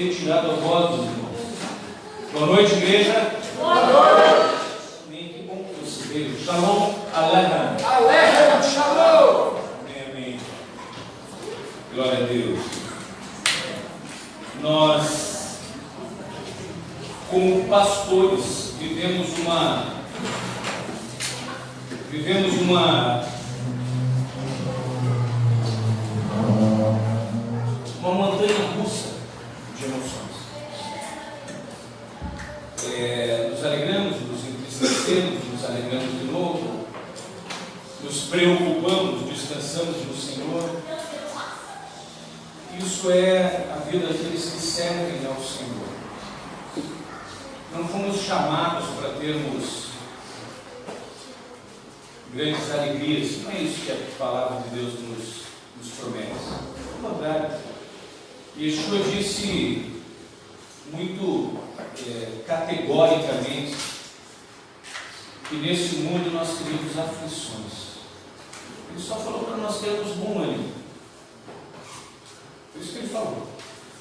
Retirado a voz dos irmãos. Boa noite, igreja. Boa noite. Amém. Que bom que você veio. Shalom Aleichem. Aleichem, shalom. Amém, amém. Glória a Deus. Nós, como pastores, vivemos uma montanha russa de emoções. Nos alegramos, nos entristecemos, nos alegramos de novo, nos preocupamos, descansamos no Senhor. Isso é a vida daqueles que servem ao Senhor. Não fomos chamados para termos grandes alegrias. Não é isso que a palavra de Deus nos promete. Ao contrário. Yeshua disse muito categoricamente que nesse mundo nós teríamos aflições. Ele só falou para nós termos bom ânimo. Por isso que ele falou.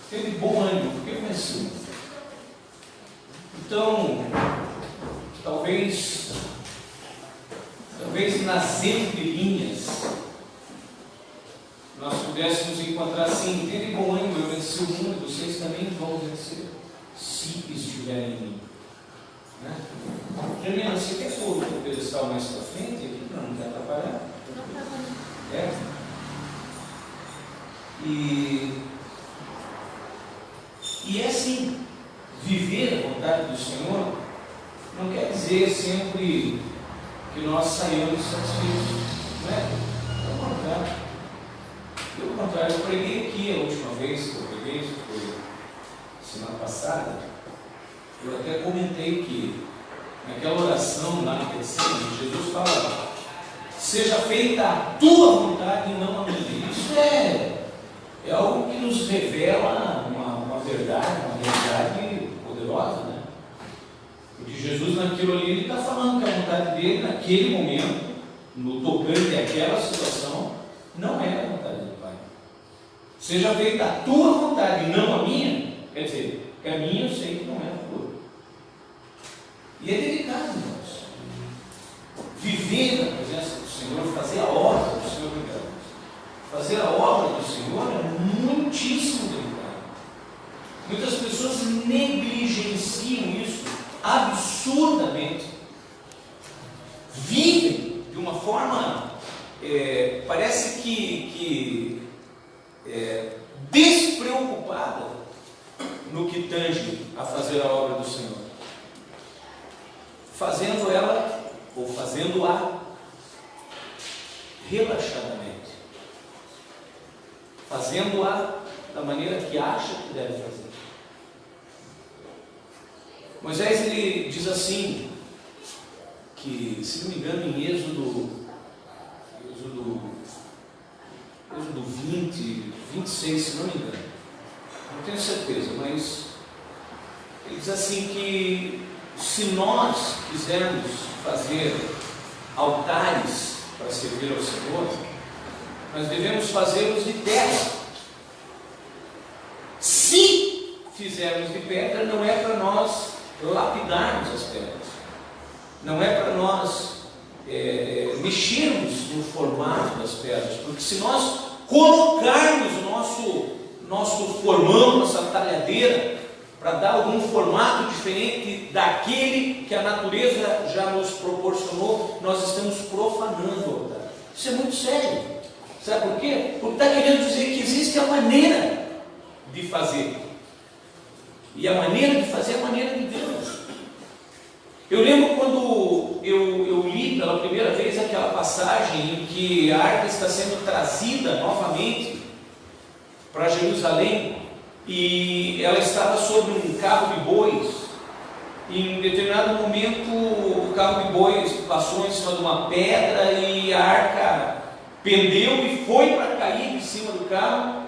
Teve bom ânimo, porque venceu. Então, talvez nas entrelinhas nós pudéssemos encontrar assim: teve bom ânimo, eu venci o mundo, vocês também vão vencer, se estiverem em mim. Né? Janina, você quer pôr o pedestal mais para frente aqui, para não te atrapalhar? E é assim, viver a vontade do Senhor não quer dizer sempre que nós saímos satisfeitos, não é? Pelo contrário, eu preguei aqui a última vez que eu preguei, isso foi semana passada. Eu até comentei que naquela oração lá no Getsemane, Jesus fala: seja feita a tua vontade e não a minha. Isso é algo que nos revela uma verdade, uma realidade poderosa, né? Porque Jesus naquilo ali, ele está falando que a vontade dele naquele momento, no tocante àquela situação, não é a vontade do Pai. Seja feita a tua vontade e não a minha, quer dizer, que a minha eu sei que não é a tua. E é delicado, irmãos. Viver na presença do Senhor, fazer a obra do Senhor, fazer a obra do Senhor é muitíssimo delicado. Muitas pessoas negligenciam isso absurdamente. Vivem de uma forma, parece que despreocupada no que tange a fazer a obra do Senhor. Fazendo ela, ou fazendo-a relaxadamente. Fazendo-a da maneira que acha que deve fazer. Moisés, ele diz assim, que, se não me engano, em Êxodo 20, 26, se não me engano, não tenho certeza, mas ele diz assim que se nós quisermos fazer altares para servir ao Senhor, nós devemos fazê-los de terra. Se fizermos de pedra, não é para nós lapidarmos as pedras, não é para nós mexermos no formato das pedras, porque se nós colocarmos o nosso formão, nossa talhadeira, para dar algum formato diferente daquele que a natureza já nos proporcionou, nós estamos profanando o altar. Isso é muito sério. Sabe por quê? Porque está querendo dizer que existe a maneira de fazer. E a maneira de fazer é a maneira de Deus. Eu lembro quando eu li pela primeira vez aquela passagem em que a arca está sendo trazida novamente para Jerusalém, e ela estava sobre um carro de bois. E em determinado momento o carro de bois passou em cima de uma pedra e a arca pendeu e foi para cair em cima do carro.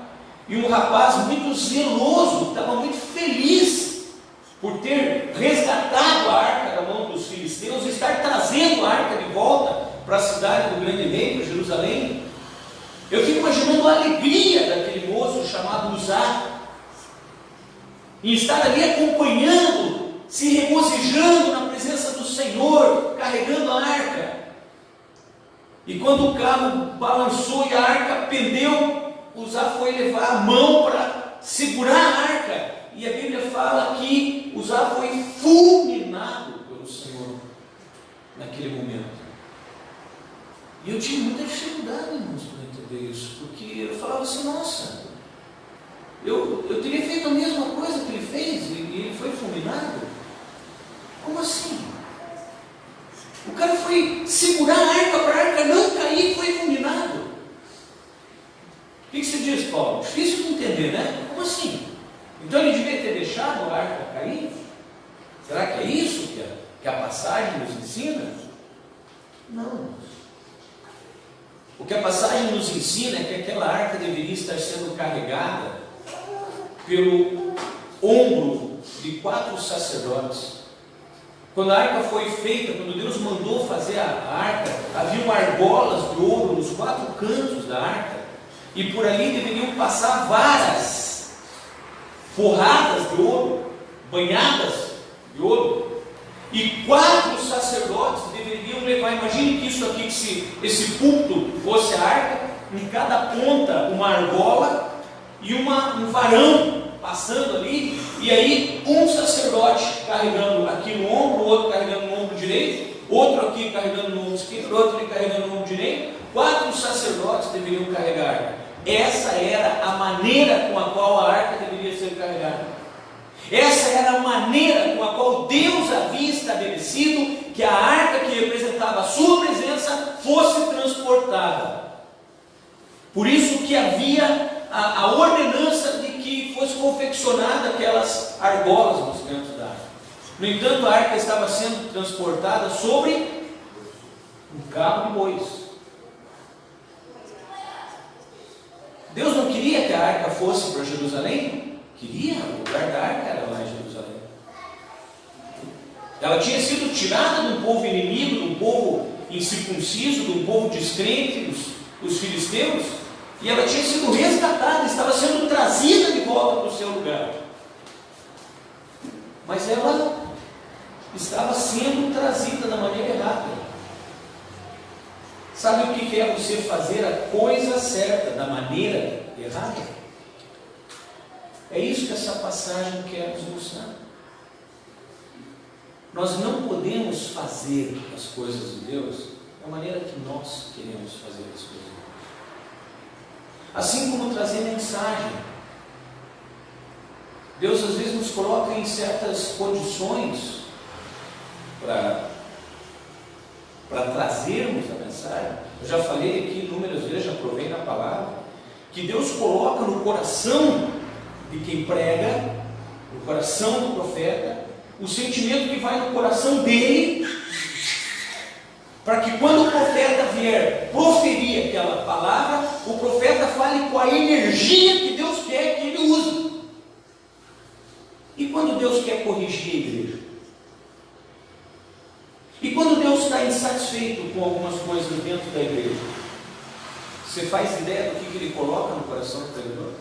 E um rapaz muito zeloso, estava muito feliz por ter resgatado a arca da mão dos filisteus e estar trazendo a arca de volta para a cidade do grande rei, para Jerusalém. Eu fico imaginando a alegria daquele moço chamado Uzá, em estar ali acompanhando, se regozijando na presença do Senhor, carregando a arca. E quando o carro balançou e a arca pendeu, Uzá foi levar a mão para segurar a arca. E a Bíblia fala que Uzá foi fulminado pelo Senhor naquele momento. E eu tive muita dificuldade, irmãos, para entender isso, porque eu falava assim, nossa, eu teria feito a mesma coisa que ele fez e ele foi fulminado? Como assim? O cara foi segurar a arca para a arca não cair e foi fulminado. O que você diz, Paulo? Difícil de entender, né? Como assim? Então ele devia ter deixado a arca cair? Será que é isso que a passagem nos ensina? Não. O que a passagem nos ensina é que aquela arca deveria estar sendo carregada pelo ombro de 4 sacerdotes. Quando a arca foi feita, quando Deus mandou fazer a arca, havia argolas de ouro nos 4 cantos da arca, e por ali deveriam passar varas forradas de ouro, banhadas de ouro, e 4 sacerdotes deveriam levar. Imagine que isso aqui, que esse púlpito fosse a arca, em cada ponta uma argola e um varão passando ali, e aí um sacerdote carregando aqui no ombro, outro carregando no ombro direito, outro aqui carregando no ombro esquerdo, outro ali carregando no ombro direito. 4 sacerdotes deveriam carregar a arca. Essa era a maneira com a qual a arca deveria ser carregada. Essa era a maneira com a qual Deus havia estabelecido que a arca que representava a sua presença fosse transportada. Por isso que havia a ordenança de que fosse confeccionada aquelas argolas nos cantos da arca. No entanto, a arca estava sendo transportada sobre um carro de bois. Deus não queria que a arca fosse para Jerusalém? Queria, o lugar da arca era lá em Jerusalém. Ela tinha sido tirada de um povo inimigo, de um povo incircunciso, de um povo descrente, os filisteus, e ela tinha sido resgatada, estava sendo trazida de volta para o seu lugar. Mas ela estava sendo trazida da maneira errada. Sabe o que é você fazer a coisa certa da maneira errada? É isso que essa passagem quer nos mostrar. Nós não podemos fazer as coisas de Deus da maneira que nós queremos fazer as coisas de Deus. Assim como trazer mensagem. Deus às vezes nos coloca em certas condições para trazermos a mensagem. Eu já falei aqui inúmeras vezes, já provei na palavra, que Deus coloca no coração de quem prega, no coração do profeta, o sentimento que vai no coração dele, para que quando o profeta vier proferir aquela palavra, o profeta fale com a energia que Deus quer que ele use. E quando Deus quer corrigir a igreja? E quando Deus está insatisfeito com algumas coisas dentro da igreja? Você faz ideia do que ele coloca no coração do pregador?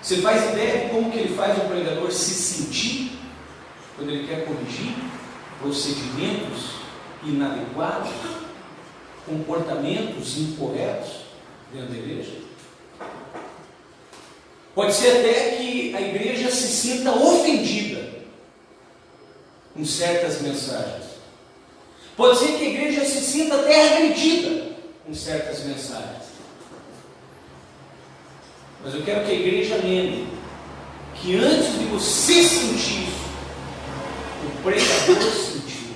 Você faz ideia de como que ele faz o pregador se sentir quando ele quer corrigir procedimentos inadequados, comportamentos incorretos dentro da igreja? Pode ser até que a igreja se sinta ofendida com certas mensagens. Pode ser que a igreja se sinta até agredida com certas mensagens. Mas eu quero que a igreja lembre que antes de você sentir isso, o pregador sentiu.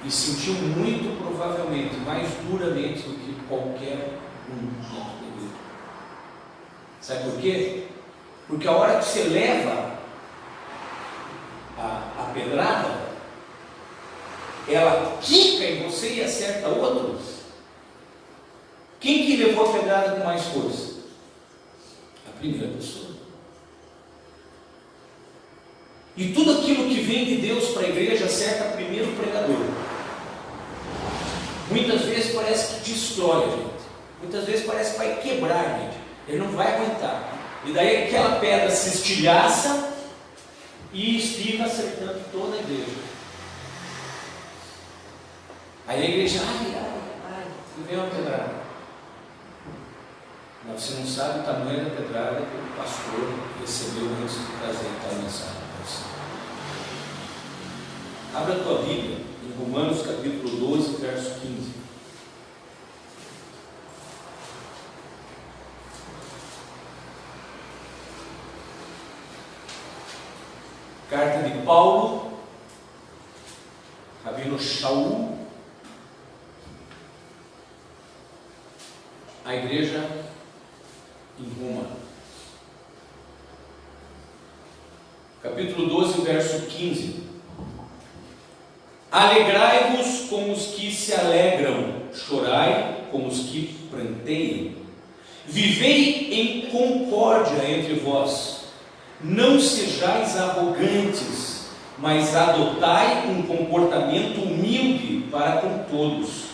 E sentiu muito provavelmente, mais duramente do que qualquer um dentro da igreja. Sabe por quê? Porque a hora que você leva a pedrada, ela quica em você e acerta outro. Quem que levou a pedrada com mais força? A primeira pessoa. E tudo aquilo que vem de Deus para a igreja acerta primeiro o pregador. Muitas vezes parece que destrói a gente. Muitas vezes parece que vai quebrar a gente. Ele não vai aguentar. E daí aquela pedra se estilhaça e espirra acertando toda a igreja. Aí a igreja, ai, e vem uma pedrada. Mas você não sabe o tamanho da pedrada que o pastor recebeu antes de trazer aquela mensagem para você. Abra a tua Bíblia em Romanos capítulo 12, verso 15. Carta de Paulo, Rabino Shaul, a igreja em Roma. Capítulo 12, verso 15. Alegrai-vos com os que se alegram, chorai com os que pranteiam. Vivei em concórdia entre vós. Não sejais arrogantes, mas adotai um comportamento humilde para com todos.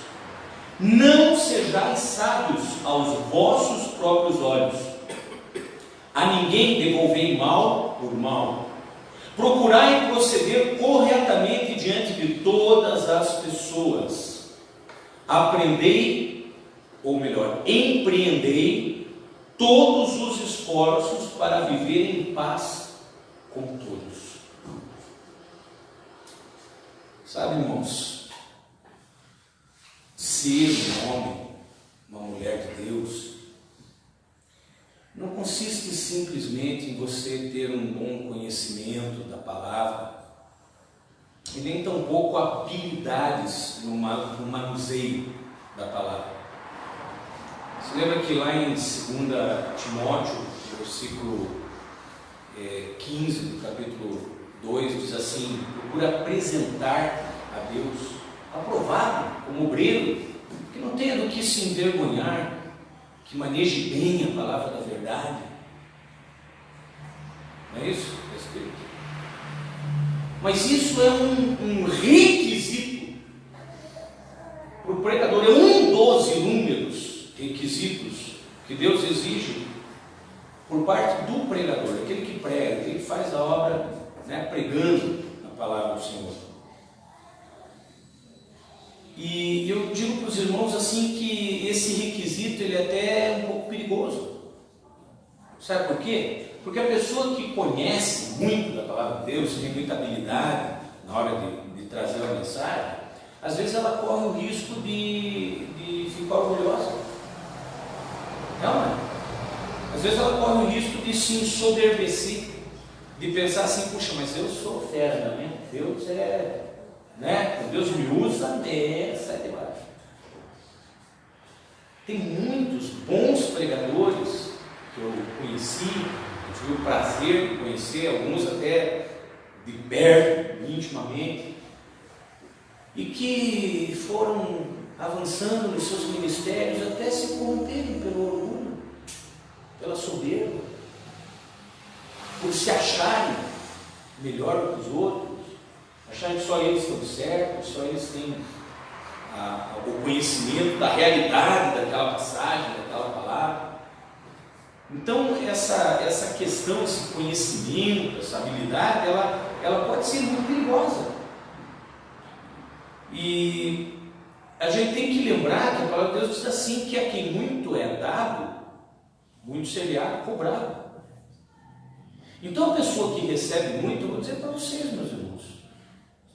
Não sejais sábios aos vossos próprios olhos. A ninguém devolvei mal por mal. Procurai proceder corretamente diante de todas as pessoas. Aprendei, ou melhor, empreendei todos os esforços para viver em paz com todos. Sabe, irmãos, ser um homem, uma mulher de Deus, não consiste simplesmente em você ter um bom conhecimento da palavra e nem tampouco habilidades no manuseio da palavra. Você lembra que lá em 2 Timóteo, versículo 15 do capítulo 2, diz assim: procura apresentar a Deus aprovado como obreiro, que não tenha do que se envergonhar, que maneje bem a palavra da verdade. Não é isso? Mas isso é um requisito para o pregador, é um dos inúmeros requisitos que Deus exige por parte do pregador, aquele que prega, aquele que faz a obra, pregando a palavra do Senhor. E eu digo para os irmãos assim que esse requisito ele até é um pouco perigoso. Sabe por quê? Porque a pessoa que conhece muito da palavra de Deus, tem muita habilidade na hora de trazer a mensagem, às vezes ela corre o risco de ficar orgulhosa. Não é? Às vezes ela corre o risco de se ensoberbecer, de pensar assim: puxa, mas eu sou fera, né? Deus Deus me usa, sai de baixo. Tem muitos bons pregadores que eu conheci, eu tive o prazer de conhecer, alguns até de perto, intimamente, e que foram avançando nos seus ministérios até se corromperem pelo orgulho, pela soberba, por se acharem melhor do que os outros, acharem que só eles estão certos, só eles têm o conhecimento da realidade daquela passagem, daquela palavra. Então essa questão, esse conhecimento, essa habilidade, ela pode ser muito perigosa. E a gente tem que lembrar que a palavra de Deus diz assim, que a quem muito é dado, muito será cobrado. Então a pessoa que recebe muito, eu vou dizer para vocês, meus irmãos,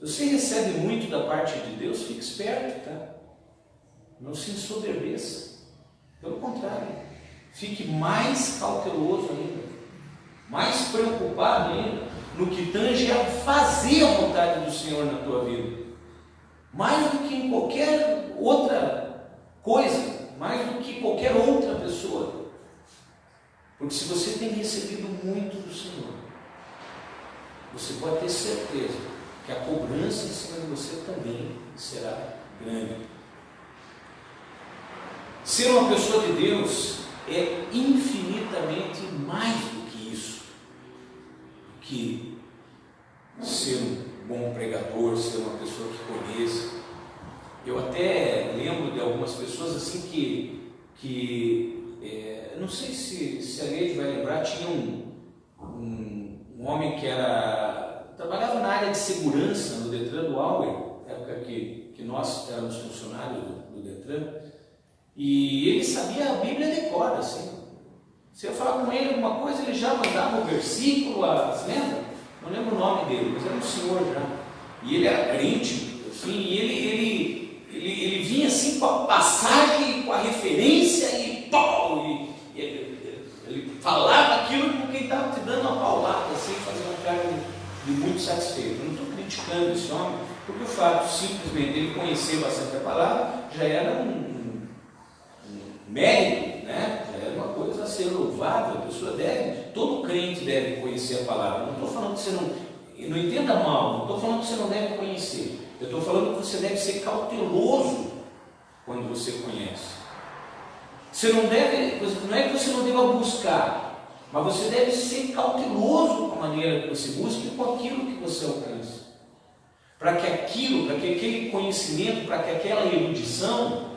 se você recebe muito da parte de Deus, fique esperto, tá? Não se ensoberbeça. Pelo contrário, fique mais cauteloso ainda, mais preocupado ainda no que tange a fazer a vontade do Senhor na tua vida, mais do que em qualquer outra coisa, mais do que qualquer outra pessoa. Porque se você tem recebido muito do Senhor, você pode ter certeza que a cobrança em cima de você também será grande. Ser uma pessoa de Deus é infinitamente mais do que isso, que ser um bom pregador, ser uma pessoa que conheça. Eu até lembro de algumas pessoas assim que não sei se a Leide vai lembrar, tinha um homem que trabalhava na área de segurança no Detran do Auer, época que nós éramos funcionários do Detran, e ele sabia a Bíblia de cor, assim. Se eu falar com ele alguma coisa, ele já mandava o versículo, você lembra? Não lembro o nome dele, mas era um senhor já. E ele era crente, assim, e ele vinha assim com a passagem, com a referência, e ele falava aquilo como quem estava te dando uma paulada, assim, fazendo uma cara de muito satisfeito. Eu não estou criticando esse homem, porque o fato simplesmente de ele conhecer bastante a palavra já era um mérito, né? Já era uma coisa a ser louvável. A pessoa todo crente deve conhecer a palavra. Não estou falando que você não entenda mal, não estou falando que você não deve conhecer. Eu estou falando que você deve ser cauteloso quando você conhece. Você não é que você não deva buscar, mas você deve ser cauteloso com a maneira que você busca e com aquilo que você alcança. Para que aquele conhecimento, para que aquela erudição,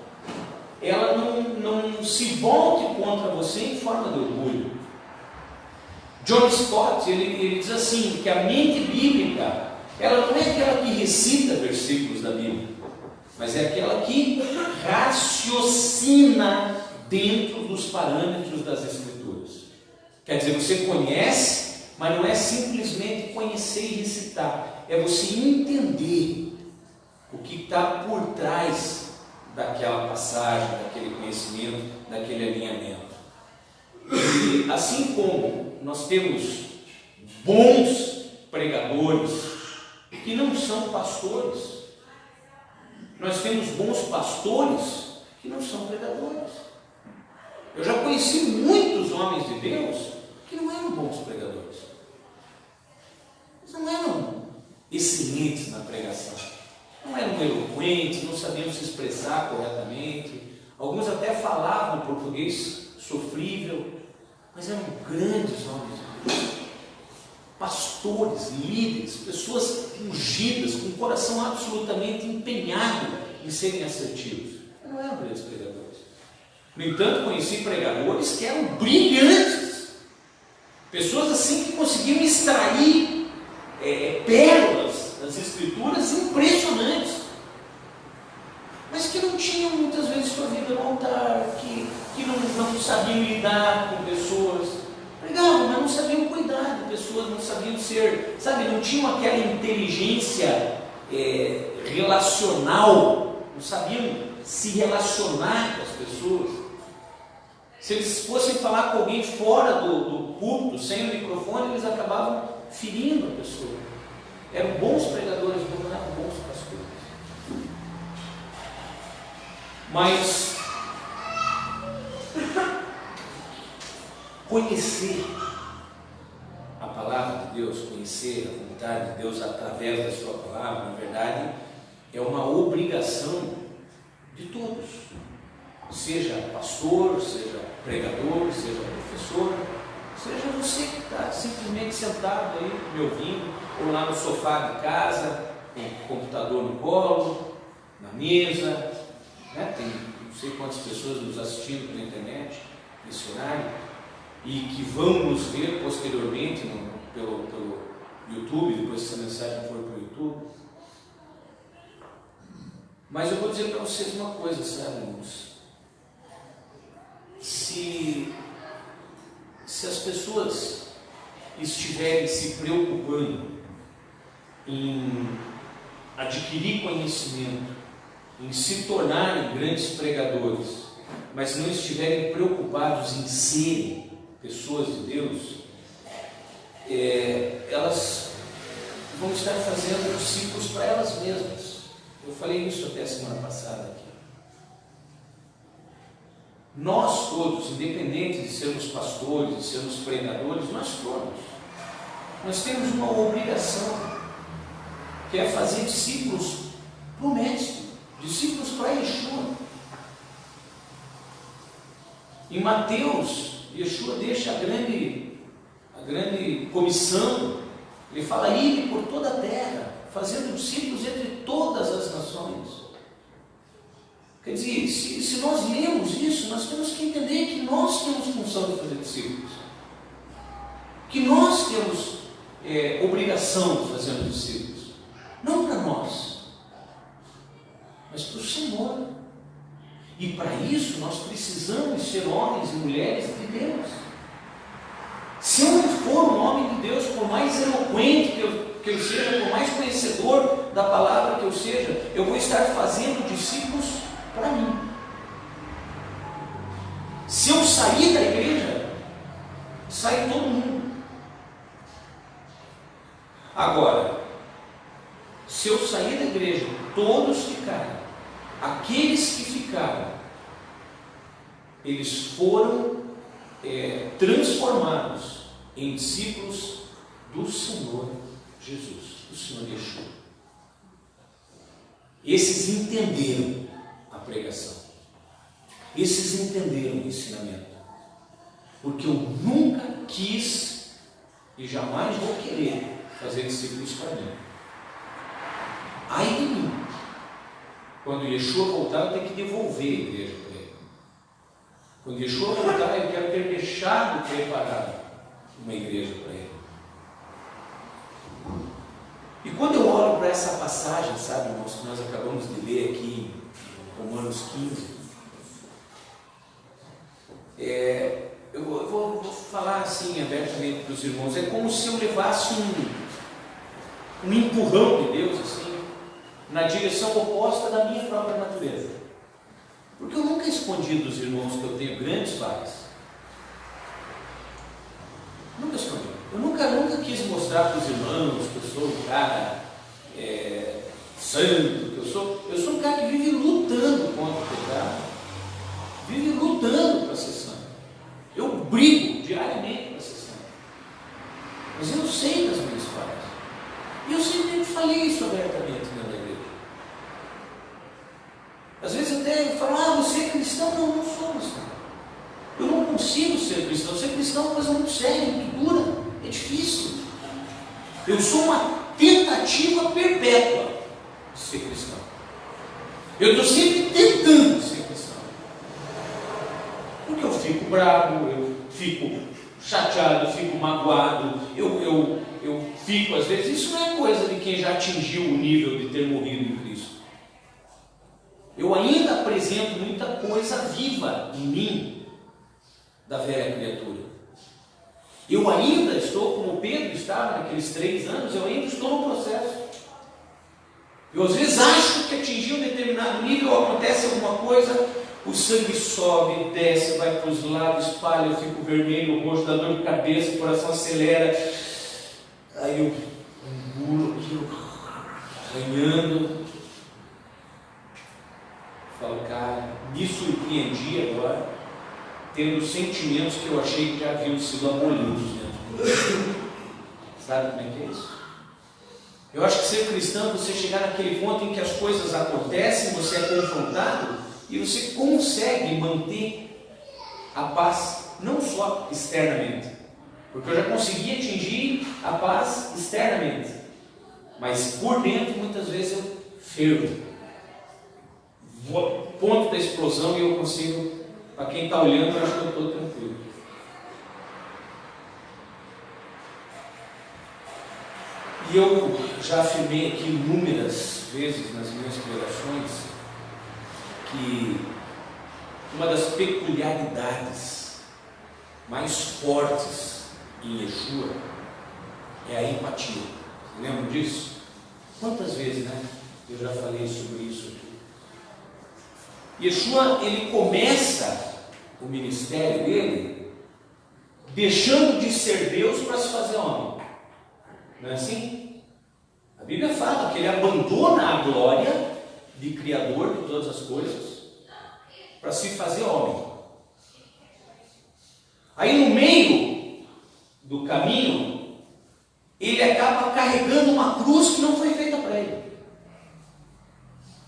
ela não se volte contra você em forma de orgulho. John Stott, ele diz assim, que a mente bíblica, ela não é aquela que recita versículos da Bíblia, mas é aquela que raciocina dentro dos parâmetros das Escrituras. Quer dizer, você conhece, mas não é simplesmente conhecer e recitar, é você entender o que está por trás daquela passagem, daquele conhecimento, daquele alinhamento. E assim como nós temos bons pregadores que não são pastores, nós temos bons pastores que não são pregadores. Eu já conheci muitos homens de Deus que não eram bons pregadores. Eles não eram excelentes na pregação. Não eram eloquentes, não sabiam se expressar corretamente. Alguns até falavam português sofrível, mas eram grandes homens de Deus. Pastores, líderes, pessoas ungidas, com o coração absolutamente empenhado em serem assertivos. Não eram grandes pregadores. No entanto, conheci pregadores que eram brilhantes. Pessoas assim que conseguiam extrair pérolas das Escrituras impressionantes, mas que não tinham muitas vezes sua vida no altar, que não sabiam lidar com pessoas, pregavam, mas não sabiam cuidar de pessoas, não sabiam ser, não tinham aquela inteligência relacional, não sabiam se relacionar com as pessoas. Se eles fossem falar com alguém fora do púlpito, sem o microfone, eles acabavam ferindo a pessoa. Eram bons pregadores, mas não eram bons pastores. Mas conhecer a palavra de Deus, conhecer a vontade de Deus através da sua palavra, na verdade, é uma obrigação de todos. Seja pastor, seja pregador, seja professor, seja você que está simplesmente sentado aí, me ouvindo, ou lá no sofá de casa, com o computador no colo, na mesa, né? Tem não sei quantas pessoas nos assistindo pela internet, nesse horário, e que vão nos ver posteriormente pelo YouTube, depois que essa mensagem for para o YouTube. Mas eu vou dizer para vocês uma coisa, sabe, irmãos? Se as pessoas estiverem se preocupando em adquirir conhecimento, em se tornarem grandes pregadores, mas não estiverem preocupados em serem pessoas de Deus, elas vão estar fazendo discípulos para elas mesmas. Eu falei isso até a semana passada aqui. Nós todos, independente de sermos pastores, de sermos pregadores, nós temos uma obrigação, que é fazer discípulos para o Mestre, discípulos para Yeshua. Em Mateus, Yeshua deixa a grande comissão. Ele fala: ide por toda a terra, fazendo discípulos entre todas as nações. Quer dizer, se nós lemos isso, nós temos que entender que nós temos função de fazer discípulos. Que nós temos obrigação de fazer discípulos. Não para nós, mas para o Senhor. E para isso nós precisamos ser homens e mulheres de Deus. Se eu não for um homem de Deus, por mais eloquente que eu seja, por mais conhecedor da palavra que eu seja, eu vou estar fazendo discípulos para mim. Se eu sair da igreja, sai todo mundo. Agora, se eu sair da igreja, todos ficarem, aqueles que ficaram, eles foram transformados em discípulos do Senhor Jesus, do Senhor Yeshua. Esses entenderam a pregação, esses entenderam o ensinamento, porque eu nunca quis e jamais vou querer fazer discípulos para mim. Ai de mim, quando Yeshua voltar, eu tenho que devolver a igreja para ele. Quando Yeshua voltar, eu quero ter deixado preparado uma igreja para ele. E quando eu olho para essa passagem, sabe, irmãos, que nós acabamos de ler aqui em Romanos 15, eu vou falar assim abertamente para os irmãos, é como se eu levasse um empurrão de Deus, assim, na direção oposta da minha própria natureza. Porque eu nunca escondi dos irmãos que eu tenho grandes falhas. Nunca escondi. Eu nunca quis mostrar para os irmãos que eu sou um cara santo, que eu sou um cara que vive lutando contra o pecado, vive lutando para ser santo. Eu brigo diariamente para ser santo. Mas eu sei das minhas falhas. E eu sempre falei isso abertamente dentro da igreja. Às vezes até eu falo, você é cristão? Não, não sou cristão. Eu não consigo ser cristão. Ser cristão é uma coisa muito séria, muito dura, é difícil. Eu sou uma tentativa perpétua de ser cristão. Eu estou sempre tentando ser cristão. Porque eu fico bravo, eu fico chateado, eu fico magoado, eu fico, às vezes, isso não é coisa de quem já atingiu o nível de ter morrido em Cristo. Eu ainda apresento muita coisa viva em mim da velha criatura. Eu ainda estou, como Pedro estava naqueles 3 anos, eu ainda estou no processo. Eu às vezes acho que atingi um determinado nível, acontece alguma coisa, o sangue sobe, desce, vai para os lados, espalha, eu fico vermelho, roxo, dá dor de cabeça, o coração acelera. Aí eu engulo aquilo, arranhando. Falo, cara, me surpreendi agora, tendo sentimentos que eu achei que já haviam sido abolidos dentro de mim. Sabe como é que é isso? Eu acho que ser cristão é você chegar naquele ponto em que as coisas acontecem, você é confrontado e você consegue manter a paz, não só externamente, porque eu já consegui atingir a paz externamente, mas por dentro muitas vezes eu fervo, vou ao ponto da explosão e eu consigo, para quem está olhando, eu acho que eu estou tranquilo. E eu já afirmei aqui inúmeras vezes nas minhas pregações que uma das peculiaridades mais fortes em Yeshua é a empatia. Você lembra disso? Quantas vezes, né? Eu já falei sobre isso aqui. Yeshua, ele começa o ministério dele deixando de ser Deus para se fazer homem. Não é assim? A Bíblia fala que ele abandona a glória de Criador de todas as coisas para se fazer homem. Aí no meio do caminho, ele acaba carregando uma cruz que não foi feita para ele.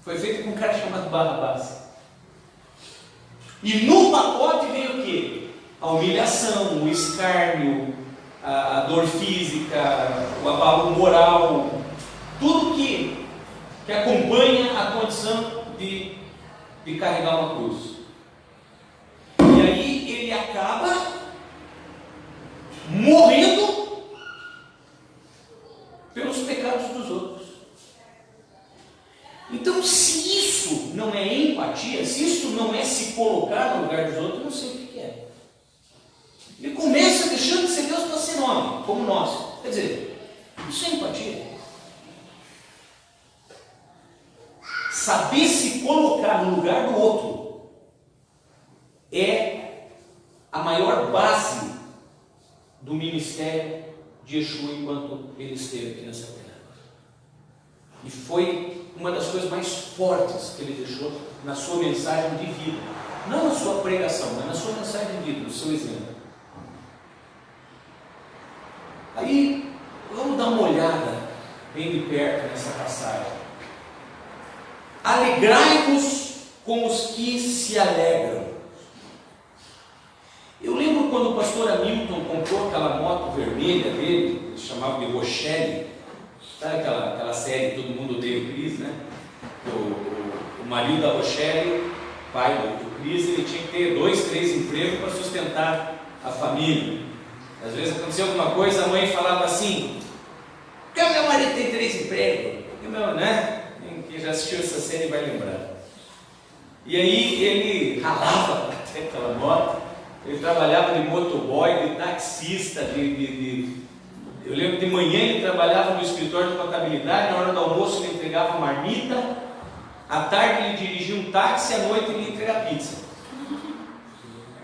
Foi feita com um cara chamado Barrabás. E no pacote veio o quê? A humilhação, o escárnio, a dor física, o abalo moral, tudo que acompanha a condição de de carregar uma cruz. E aí ele acaba morrendo pelos pecados dos outros. Então, se isso não é empatia, se isso não é se colocar no lugar dos outros, eu não sei o que é. Ele começa deixando de ser Deus para ser homem, como nós. Quer dizer, isso é empatia. Saber se colocar no lugar do outro é a maior base do ministério de Yeshua enquanto ele esteve aqui nessa terra. E foi uma das coisas mais fortes que ele deixou na sua mensagem de vida. Não na sua pregação, mas na sua mensagem de vida, no seu exemplo. Aí, vamos dar uma olhada bem de perto nessa passagem. Alegrai-vos com os que se alegram. Eu lembro quando o pastor Hamilton comprou aquela moto vermelha dele, ele chamava de Rochelle, sabe aquela série Todo Mundo Odeia o Cris, né? O marido da Rochelle, pai do Cris, ele tinha que ter 2, 3 empregos para sustentar a família. Às vezes acontecia alguma coisa, a mãe falava assim: por que meu marido tem 3 empregos? Né? Quem já assistiu essa série vai lembrar. E aí ele ralava para ter aquela moto. Ele trabalhava de motoboy, de taxista, eu lembro de manhã ele trabalhava no escritório de contabilidade, na hora do almoço ele entregava marmita, à tarde ele dirigia um táxi, à noite ele ia entregar pizza.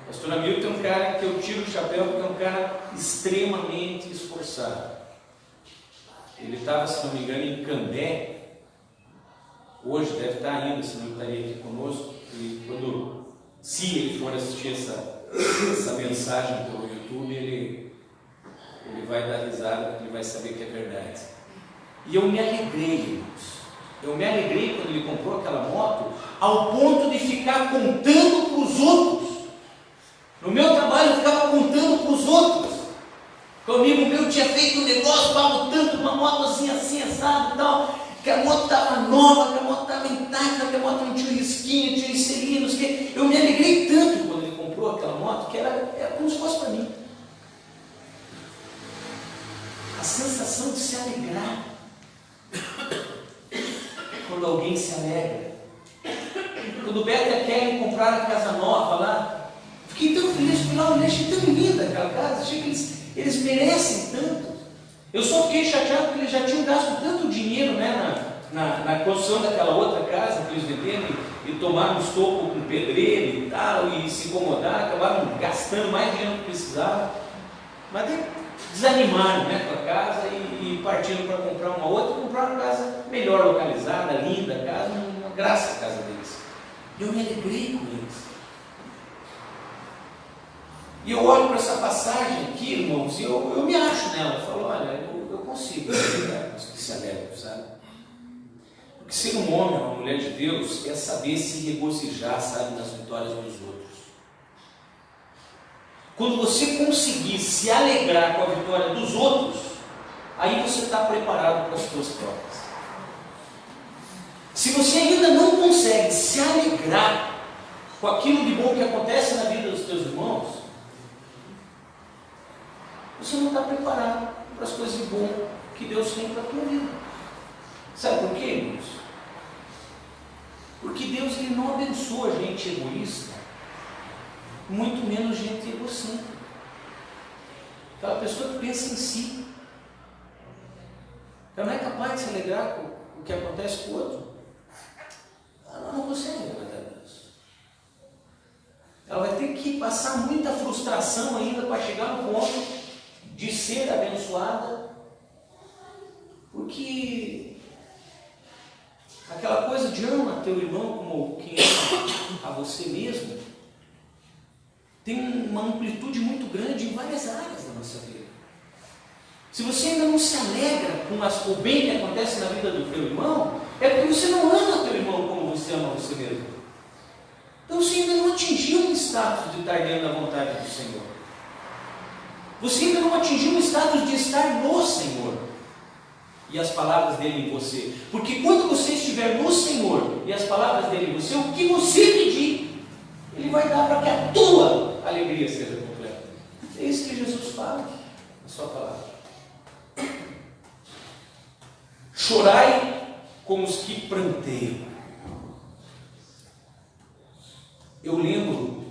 O pastor Hamilton é um cara que eu tiro o chapéu porque é um cara extremamente esforçado. Ele estava, se não me engano, em Cambé, hoje deve estar ainda, se não estaria aqui conosco, e se ele for assistir essa mensagem pelo YouTube, ele vai dar risada, porque ele vai saber que é verdade. E eu me alegrei, irmãos. Eu me alegrei quando ele comprou aquela moto, ao ponto de ficar contando para os outros. No meu trabalho eu ficava contando para os outros. O amigo meu tinha feito um negócio, pago tanto, uma moto assim, assado e tal, que a moto estava nova, que a moto estava intacta, que a moto não tinha risquinho, tinha inserinos, que eu me alegrei tanto quando ele comprou aquela moto, que era como se fosse para mim. A sensação de se alegrar quando alguém se alegra. Quando o Beto e a Kelly compraram a casa nova lá, fiquei tão feliz, fui lá, achei tão linda aquela casa, achei que eles merecem tanto. Eu só fiquei chateado porque eles já tinham gasto tanto dinheiro, né, na construção daquela outra casa que eles venderam, e tomaram os tocos com pedreiro e tal, e se incomodaram, acabaram gastando mais dinheiro do que precisavam. Mas desanimaram, né, com a casa e partiram para comprar uma outra, compraram uma casa melhor localizada, linda a casa, uma graça a casa deles. Eu me alegrei com eles. E eu olho para essa passagem aqui, irmãos, e eu me acho nela. Eu falo, olha, eu consigo alegrar com os que se alegram, sabe? Porque ser um homem ou uma mulher de Deus é saber se regozijar, sabe, nas vitórias dos outros. Quando você conseguir se alegrar com a vitória dos outros, aí você está preparado para as suas próprias. Se você ainda não consegue se alegrar com aquilo de bom que acontece na vida dos teus irmãos, você não está preparado para as coisas de bom que Deus tem para a tua vida. Sabe por quê, irmãos? Porque Deus ele não abençoa gente egoísta, muito menos gente egocêntrica. Aquela pessoa que pensa em si. Ela não é capaz de se alegrar com o que acontece com o outro. Ela não consegue agradar a Deus. Ela vai ter que passar muita frustração ainda para chegar no ponto de ser abençoada, porque aquela coisa de ama teu irmão como quem ama a você mesmo tem uma amplitude muito grande em várias áreas da nossa vida. Se você ainda não se alegra com o bem que acontece na vida do teu irmão, é porque você não ama teu irmão como você ama você mesmo. Então você ainda não atingiu o status de estar dentro da vontade do Senhor. Você ainda não atingiu o status de estar no Senhor. e as palavras dele em você. Porque quando você estiver no Senhor e as palavras dele em você, o que você pedir, ele vai dar para que a tua alegria seja completa. É isso que Jesus fala na sua palavra. Chorai com os que pranteiam. Eu lembro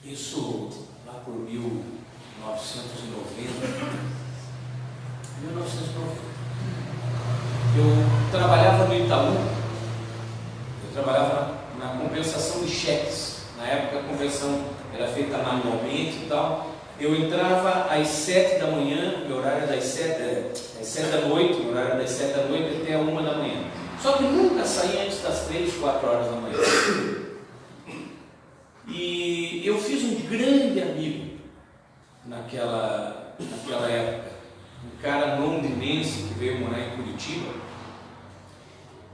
isso lá por 1990. Eu trabalhava no Itaú, eu trabalhava na compensação de cheques. Na época a compensação era feita manualmente e tal. Eu entrava às 7 da manhã, meu horário era às 7 da noite, meu horário era das 7 da noite até a 1 da manhã. Só que nunca saía antes das 3, 4 horas da manhã. E eu fiz um grande amigo naquela época, um cara londinense que veio morar em Curitiba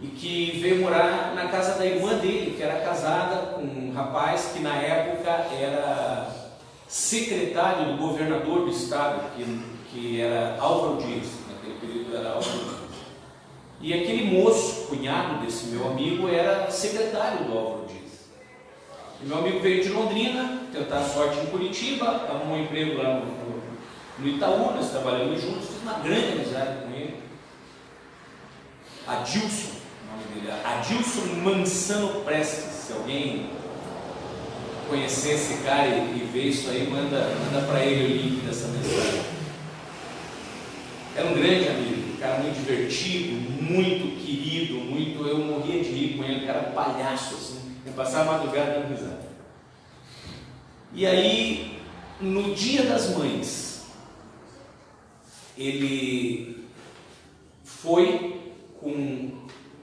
e que veio morar na casa da irmã dele, que era casada com um rapaz que na época era secretário do governador do estado, que era Álvaro Dias, naquele período era Álvaro Dias. E aquele moço, cunhado desse meu amigo, era secretário do Álvaro Dias. E meu amigo veio de Londrina, tentar sorte em Curitiba, arrumou um emprego lá no Itaú, nós trabalhamos juntos, fiz uma grande amizade com ele. Adilson, o nome dele, Adilson Mansano Prestes. Se alguém conhecer esse cara e ver isso aí, manda para ele o link dessa mensagem. Era um grande amigo, um cara muito divertido, muito querido, eu morria de rir com ele, um cara palhaço assim. Eu passava a madrugada dando risada. E aí, no Dia das Mães, ele foi com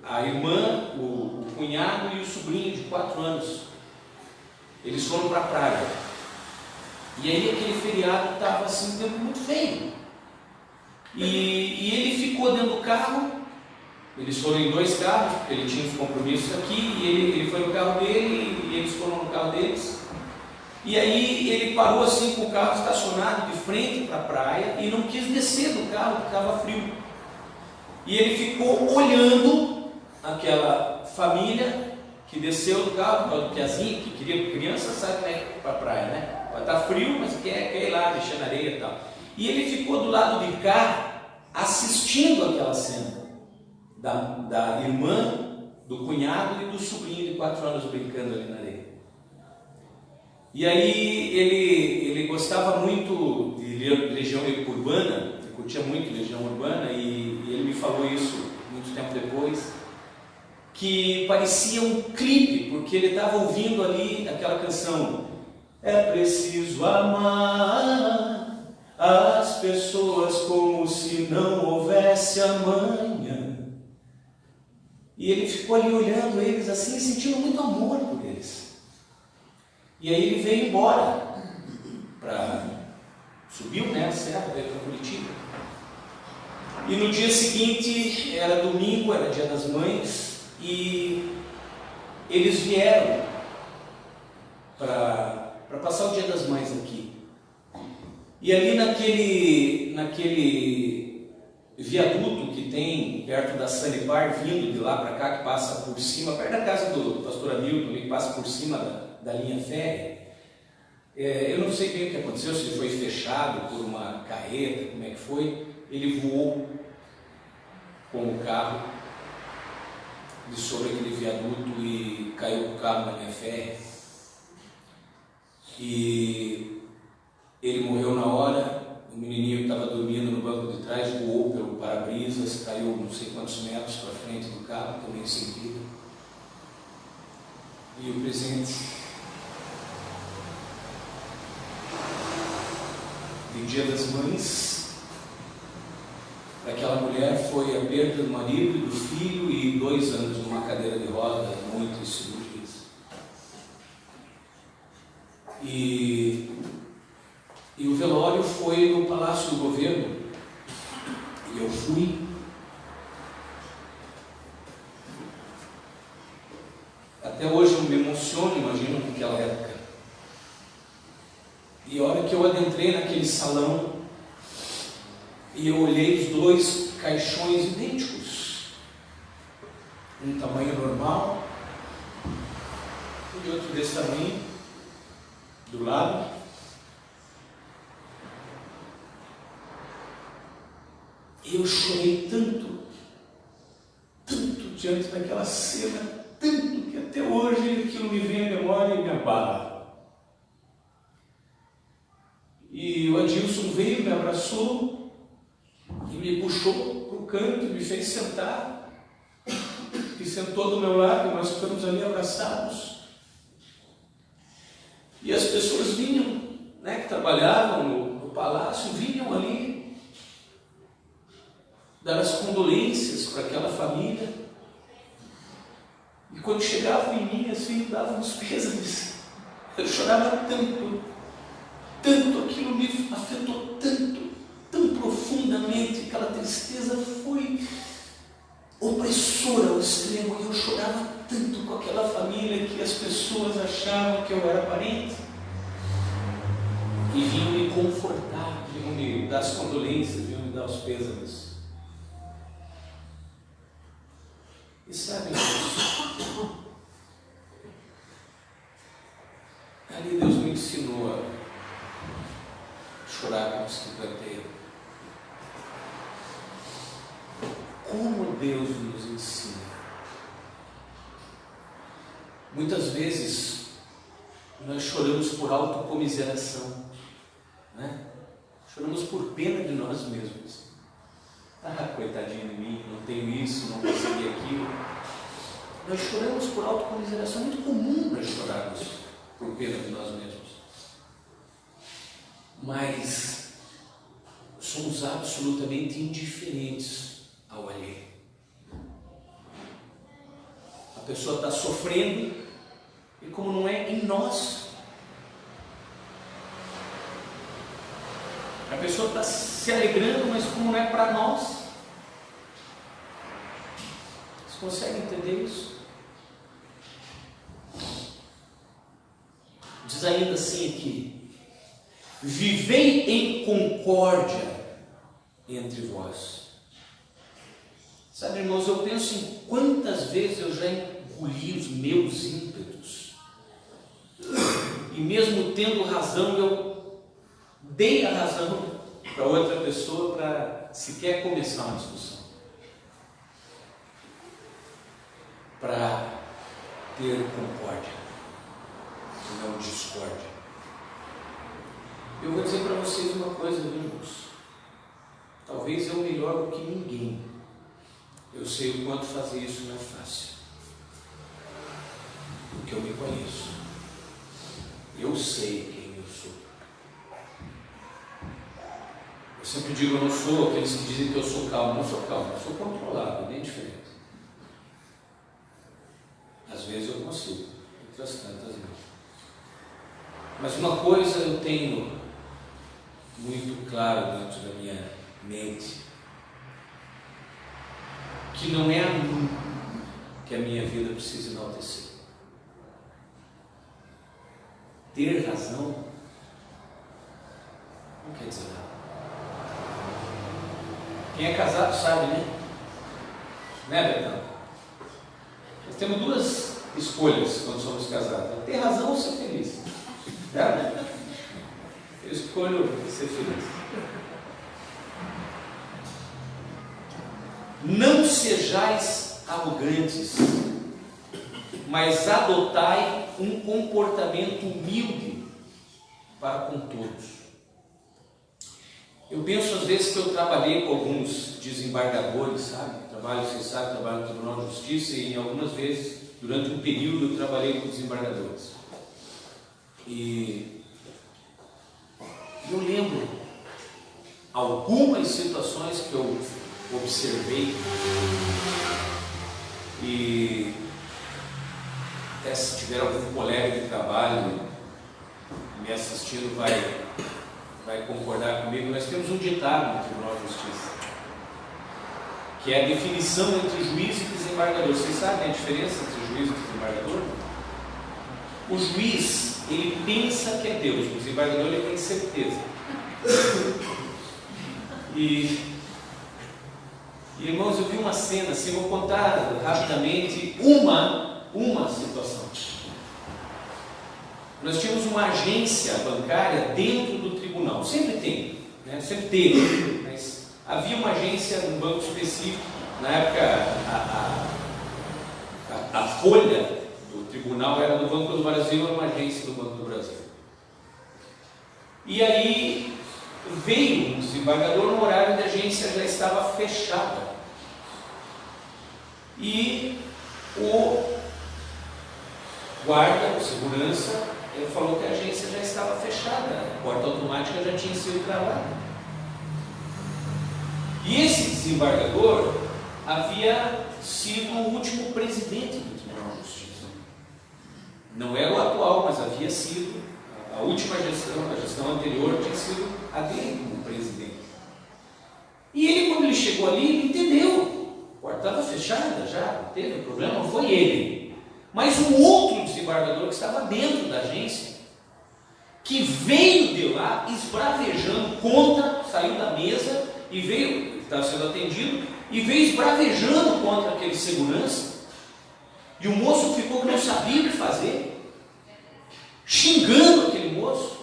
a irmã, o cunhado e o sobrinho de 4 anos. Eles foram para a praia. E aí aquele feriado estava assim, um tempo muito feio. E ele ficou dentro do carro. Eles foram em 2 carros, porque ele tinha os compromissos aqui, e ele foi no carro dele, e eles foram no carro deles. E aí ele parou assim com o carro estacionado de frente para a praia, e não quis descer do carro, porque estava frio. E ele ficou olhando aquela família que desceu do carro, porque assim, que queria criança, sabe como é que é para a praia, né? Está frio, mas quer ir lá, mexer na areia e tal. E ele ficou do lado de cá, assistindo aquela cena. Da irmã, do cunhado e do sobrinho de 4 anos brincando ali na areia. E aí ele gostava muito de Legião Urbana, ele curtia muito Legião Urbana, e ele me falou isso muito tempo depois, que parecia um clipe, porque ele estava ouvindo ali aquela canção: é preciso amar as pessoas como se não houvesse amanhã. E ele ficou ali olhando eles assim, sentindo muito amor por eles. E aí ele veio embora, subiu, né, a serra, veio para Curitiba. E no dia seguinte, era domingo, era Dia das Mães, e eles vieram para passar o Dia das Mães aqui. E ali naquele viaduto que tem perto da Sanepar, vindo de lá para cá, que passa por cima, perto da casa do pastor Hamilton, que passa por cima da linha férrea. Eu não sei bem o que aconteceu, se ele foi fechado por uma carreta, como é que foi. Ele voou com o carro de sobre aquele viaduto e caiu o carro na linha férrea. E ele morreu na hora. O menininho que estava dormindo no banco de trás voou pelo para-brisas, caiu não sei quantos metros para frente do carro, também sem vida. E o presente de Dia das Mães para aquela mulher foi a perda do marido e do filho e 2 anos numa cadeira de roda, muitas cirurgias. E o velório foi no Palácio do Governo, e eu fui. Até hoje eu me emociono, imagino, naquela época. E a hora que eu adentrei naquele salão, E eu olhei os dois caixões idênticos, um tamanho normal e outro desse tamanho, do lado. E eu chorei tanto diante daquela cena, tanto que até hoje aquilo me vem à memória e me abala. E o Adilson veio, me abraçou e me puxou para o canto, me fez sentar, e sentou do meu lado, e nós ficamos ali abraçados. E as pessoas vinham, né, que trabalhavam no palácio, vinham ali dar as condolências para aquela família. E quando chegavam em mim, assim, davam os pêsames. Eu chorava tanto, aquilo me afetou tão profundamente, aquela tristeza foi opressora ao extremo, e eu chorava tanto com aquela família que as pessoas achavam que eu era parente e vinham me confortar, vinham me dar as condolências, vinham me dar os pêsames. E sabe, ali Deus me ensinou a chorar como se canteiro. Como Deus nos ensina. Muitas vezes nós choramos por autocomiseração, né? Choramos por pena de nós mesmos. Ah, coitadinho de mim, não tenho isso, não consegui aquilo. Nós choramos por autocomiseração. É muito comum nós chorarmos por pena de nós mesmos. Mas somos absolutamente indiferentes ao alheio. A pessoa está sofrendo e como não é em nós, a pessoa está se alegrando, mas como não é para nós. Vocês conseguem entender isso? Diz ainda assim aqui: vivei em concórdia entre vós. Sabe, irmãos, eu penso em quantas vezes eu já engoli os meus ímpetos, e mesmo tendo razão, eu dei a razão para outra pessoa para sequer começar uma discussão, para ter concórdia e não discórdia. Eu vou dizer para vocês uma coisa, irmãos. Talvez eu melhor do que ninguém. Eu sei o quanto fazer isso não é fácil, porque eu me conheço. Eu sei quem eu sou. Eu sempre digo, eu não sou aqueles que dizem que eu sou calmo. Não sou calmo, eu sou controlado, bem diferente. Às vezes eu consigo, outras tantas não. Mas uma coisa eu tenho muito claro dentro da minha mente, que não é a mim que a minha vida precisa enaltecer. Ter razão não quer dizer nada. Quem é casado sabe, né, Betão? Nós temos duas escolhas quando somos casados: ter razão ou ser feliz. Eu escolho ser feliz. Não sejais arrogantes, mas adotai um comportamento humilde para com todos. Eu penso às vezes que eu trabalhei com alguns desembargadores, sabe? Vocês sabem, trabalho no Tribunal de Justiça, e algumas vezes, durante um período, eu trabalhei com desembargadores. E eu lembro algumas situações que eu observei, e até se tiver algum colega de trabalho me assistindo vai concordar comigo. Nós temos um ditado no Tribunal de Justiça, que é a definição entre juiz e desembargador. Vocês sabem a diferença entre juiz e desembargador? O juiz, ele pensa que é Deus, o desembargador, ele tem certeza. E irmãos, eu vi uma cena, assim, vou contar rapidamente uma situação. Nós tínhamos uma agência bancária dentro do tribunal, sempre tem, né? Sempre teve, mas havia uma agência num banco específico. Na época a folha do tribunal era do Banco do Brasil, era uma agência do Banco do Brasil. E aí veio um desembargador no horário da agência já estava fechada. E o guarda, o segurança, ele falou que a agência já estava fechada, a porta automática já tinha sido travada. E esse desembargador havia sido o último presidente do Tribunal de Justiça. Não era o atual, mas havia sido. A última gestão, a gestão anterior, tinha sido a dele como presidente. E ele, quando ele chegou ali, ele entendeu. A porta estava fechada já, não teve problema, não foi ele. Mas um outro desembargador que estava dentro da agência, que veio de lá esbravejando contra, saiu da mesa e veio, estava sendo atendido, e veio esbravejando contra aquele segurança. E o moço ficou que não sabia o que fazer, xingando aquele moço,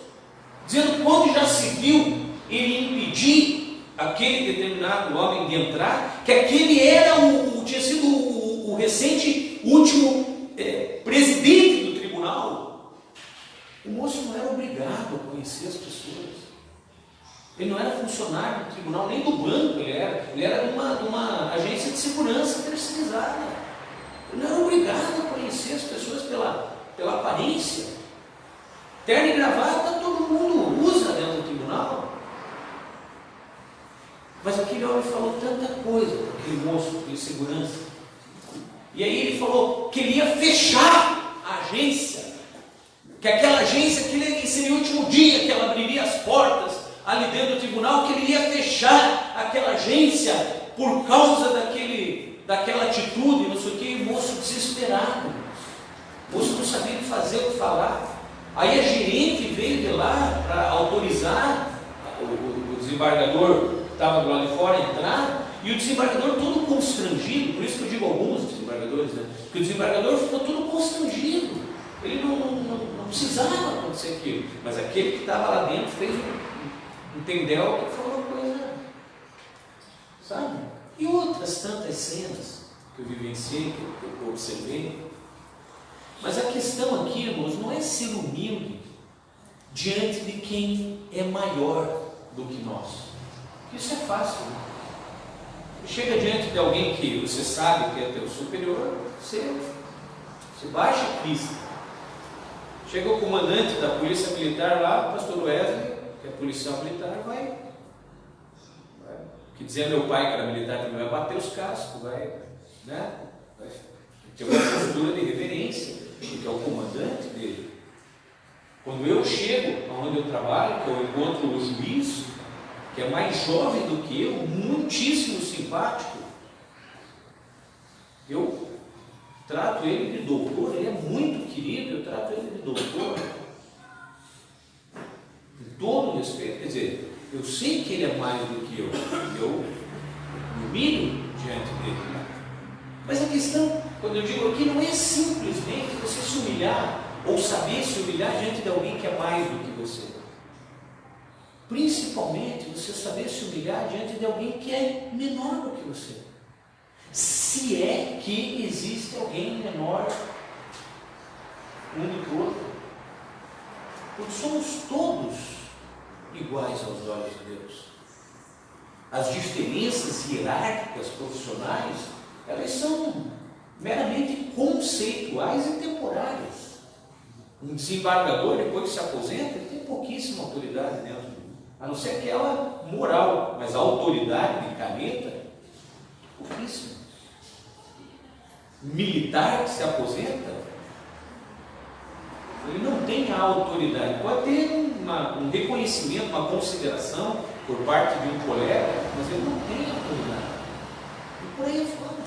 dizendo que quando já se viu ele impedir aquele determinado homem de entrar, que aquele era tinha sido o recente último presidente do tribunal. O moço não era obrigado a conhecer as pessoas. Ele não era funcionário do tribunal, nem do banco ele era de uma agência de segurança terceirizada. Ele não era obrigado a conhecer as pessoas pela aparência. Terno e gravata todo mundo usa dentro do tribunal. Mas aquele homem falou tanta coisa para aquele moço, aquele segurança. E aí ele falou que ele ia fechar a agência, que aquela agência, que seria o último dia que ela abriria as portas ali dentro do tribunal, que ele ia fechar aquela agência por causa daquela atitude, não sei o que, e o moço desesperado. O moço não sabia o que fazer, o que falar. Aí a gerente veio de lá para autorizar o desembargador que estava do lado de fora entrar, e o desembargador todo constrangido, por isso que eu digo alguns desembargadores, né? Que o desembargador ficou todo constrangido. Ele não precisava acontecer aquilo, mas aquele que estava lá dentro fez um tendel que falou uma coisa, sabe? E outras tantas cenas que eu vivenciei, que eu observei. Mas a questão aqui, irmãos, não é ser humilde diante de quem é maior do que nós. Isso é fácil, né? Chega diante de alguém que você sabe que é teu superior, você baixa a crista. Chega o comandante da polícia militar lá, o pastor Wesley, que é policial militar, vai. Que dizia meu pai que era militar, também vai bater os cascos, vai ter uma postura de reverência, que é o comandante dele. Quando eu chego aonde eu trabalho, que eu encontro o juiz, que é mais jovem do que eu, muitíssimo simpático, eu trato ele de doutor, ele é muito querido, eu trato ele de doutor, com todo respeito. Quer dizer, eu sei que ele é mais do que eu me humilho diante dele. Mas a questão, quando eu digo aqui, não é simplesmente você se humilhar, ou saber se humilhar diante de alguém que é mais do que você. Principalmente você saber se humilhar diante de alguém que é menor do que você. Se é que existe alguém menor um do que o outro. Porque somos todos iguais aos olhos de Deus. As diferenças hierárquicas profissionais, elas são meramente conceituais e temporárias. Um desembargador, depois que se aposenta, ele tem pouquíssima autoridade dentro, a não ser aquela moral, mas a autoridade de caneta, pouquíssima. Militar que se aposenta, ele não tem a autoridade, pode ter um reconhecimento, uma consideração por parte de um colega, mas ele não tem autoridade. E por aí é fora.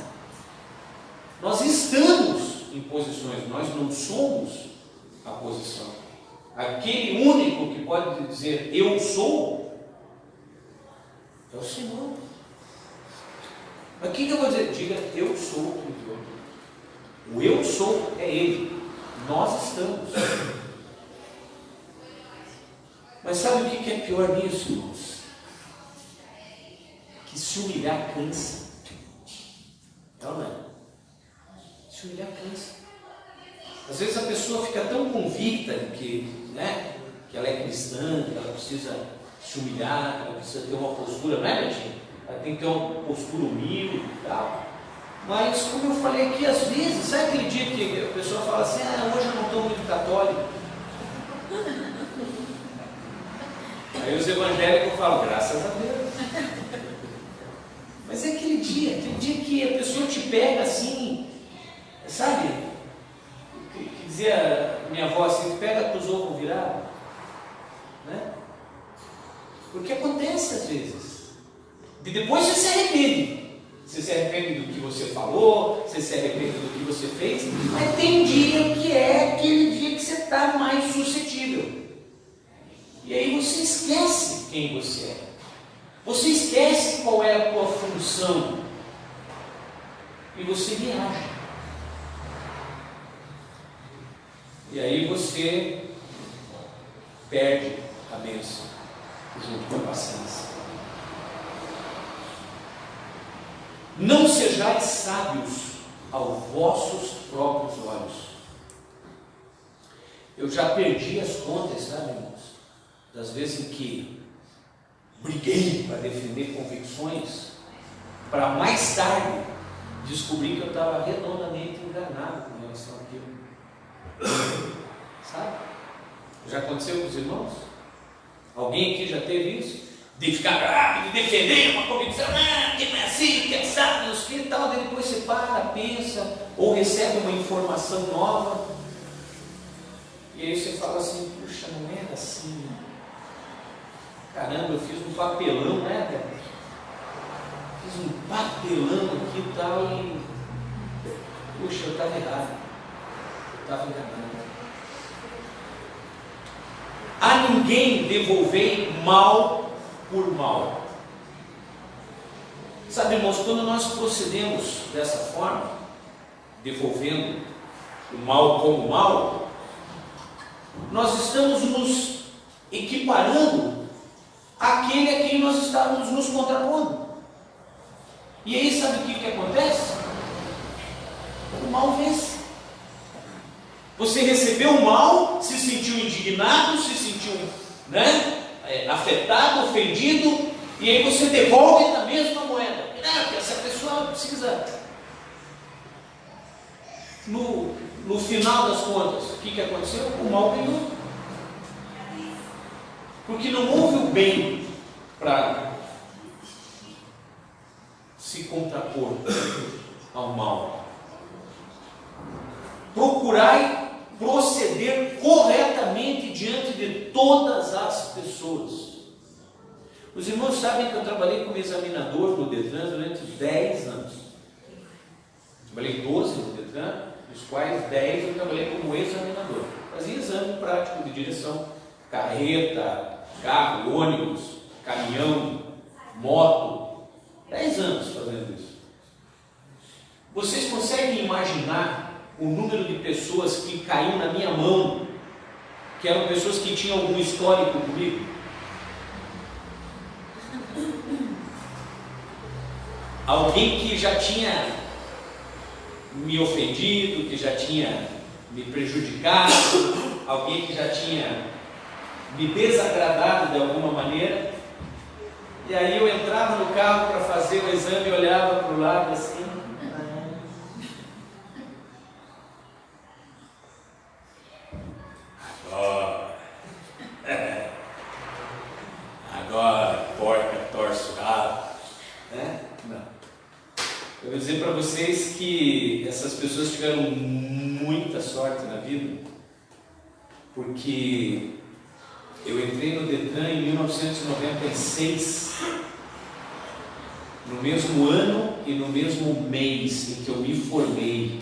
Nós estamos em posições, nós não somos a posição. Aquele único que pode dizer eu sou, É o Senhor. Mas o que eu vou dizer? Diga, eu sou o Criador. O eu sou é Ele. Nós estamos. Mas sabe o que é pior nisso, irmãos? Que se humilhar cansa. Não é? Se humilhar cansa. Às vezes a pessoa fica tão convicta de que, né, que ela é cristã, que ela precisa se humilhar, que ela precisa ter uma postura, não é, Betinho? Ela tem que ter uma postura humilde e tal. Mas, como eu falei aqui, às vezes, sabe aquele dia que a pessoa fala assim, hoje eu não estou muito católico? Aí os evangélicos falam, graças a Deus. Mas é aquele dia que a pessoa te pega assim, sabe? Que dizia minha avó assim, te pega com os ovos virados, né? Porque acontece às vezes. E depois você se arrepende. Você se arrepende do que você falou, você se arrepende do que você fez, mas tem dia que é aquele dia que você está mais suscetível. E aí você esquece quem você é. Você esquece qual é a tua função. E você viaja. E aí você perde a bênção junto com a paciência. Não sejais sábios aos vossos próprios olhos. Eu já perdi as contas, sabe, irmãos? Das vezes em que briguei para defender convicções, para mais tarde descobrir que eu estava redondamente enganado com relação àquilo. Sabe? Já aconteceu com os irmãos? Alguém aqui já teve isso? De ficar de defender uma convicção, que não é assim, que é sábio, que e tal, daí depois você para, pensa, ou recebe uma informação nova, e aí você fala assim, puxa, não era assim. Caramba, eu fiz um papelão, né, cara? Fiz um papelão aqui e tal, e puxa, eu estava errado. Eu estava enganado. A ninguém devolvei mal por mal. Sabe, irmãos, quando nós procedemos dessa forma, devolvendo o mal como mal, nós estamos nos equiparando àquele a quem nós estávamos nos contrapondo. E aí sabe o que acontece? O mal vence. Você recebeu o mal, se sentiu indignado, se sentiu, né, afetado, ofendido, e aí você devolve na mesma moeda. Porque essa pessoa precisa. No final das contas, o que aconteceu? O mal ganhou. Porque não houve o bem para se contrapor ao mal. Procurai proceder corretamente diante de todas as pessoas. Os irmãos sabem que eu trabalhei como examinador no Detran durante 10 anos. Trabalhei 12 no Detran, dos quais 10 eu trabalhei como examinador. Fazia exame prático de direção, carreta, carro, ônibus, caminhão, moto. 10 anos fazendo isso. Vocês conseguem imaginar o número de pessoas que caiu na minha mão, que eram pessoas que tinham algum histórico comigo? Alguém que já tinha me ofendido, que já tinha me prejudicado, alguém que já tinha me desagradado de alguma maneira, e aí eu entrava no carro para fazer o exame e olhava para o lado assim. Agora, porca, torce o rabo, né? Não. Eu vou dizer para vocês que essas pessoas tiveram muita sorte na vida, porque eu entrei no Detran em 1996, no mesmo ano e no mesmo mês em que eu me formei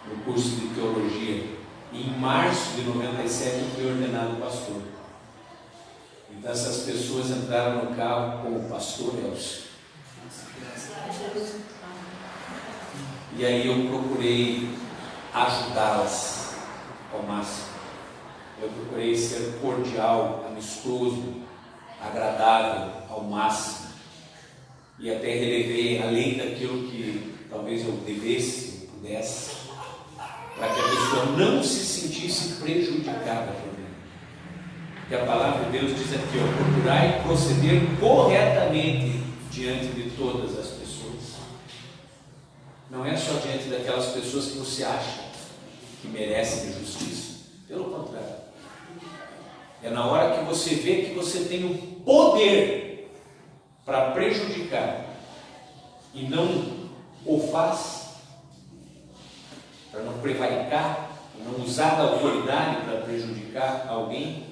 no curso de teologia. Em março de 97 eu fui ordenado pastor. Então essas pessoas entraram no carro com o pastor Elcio. E aí eu procurei ajudá-las ao máximo. Eu procurei ser cordial, amistoso, agradável ao máximo. E até relevei além daquilo que talvez eu devesse, pudesse, para que a pessoa não se sentisse prejudicada por mim. Porque a palavra de Deus diz aqui, ó, procurai proceder corretamente diante de todas as pessoas. Não é só diante daquelas pessoas que você acha que merecem justiça. Pelo contrário. É na hora que você vê que você tem o poder para prejudicar e não o faz, para não prevaricar, não usar da autoridade para prejudicar alguém,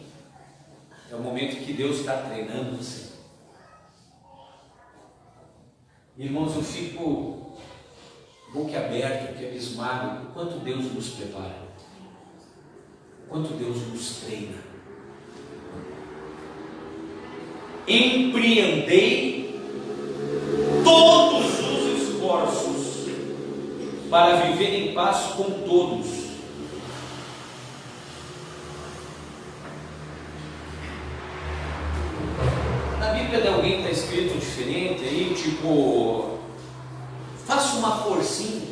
é o momento que Deus está treinando você. Irmãos, eu fico boquiaberto, aqui abismado, o quanto Deus nos prepara, o quanto Deus nos treina. Empreendei todos os esforços para viver em paz com todos. Na Bíblia de alguém está escrito diferente aí, tipo, faça uma forcinha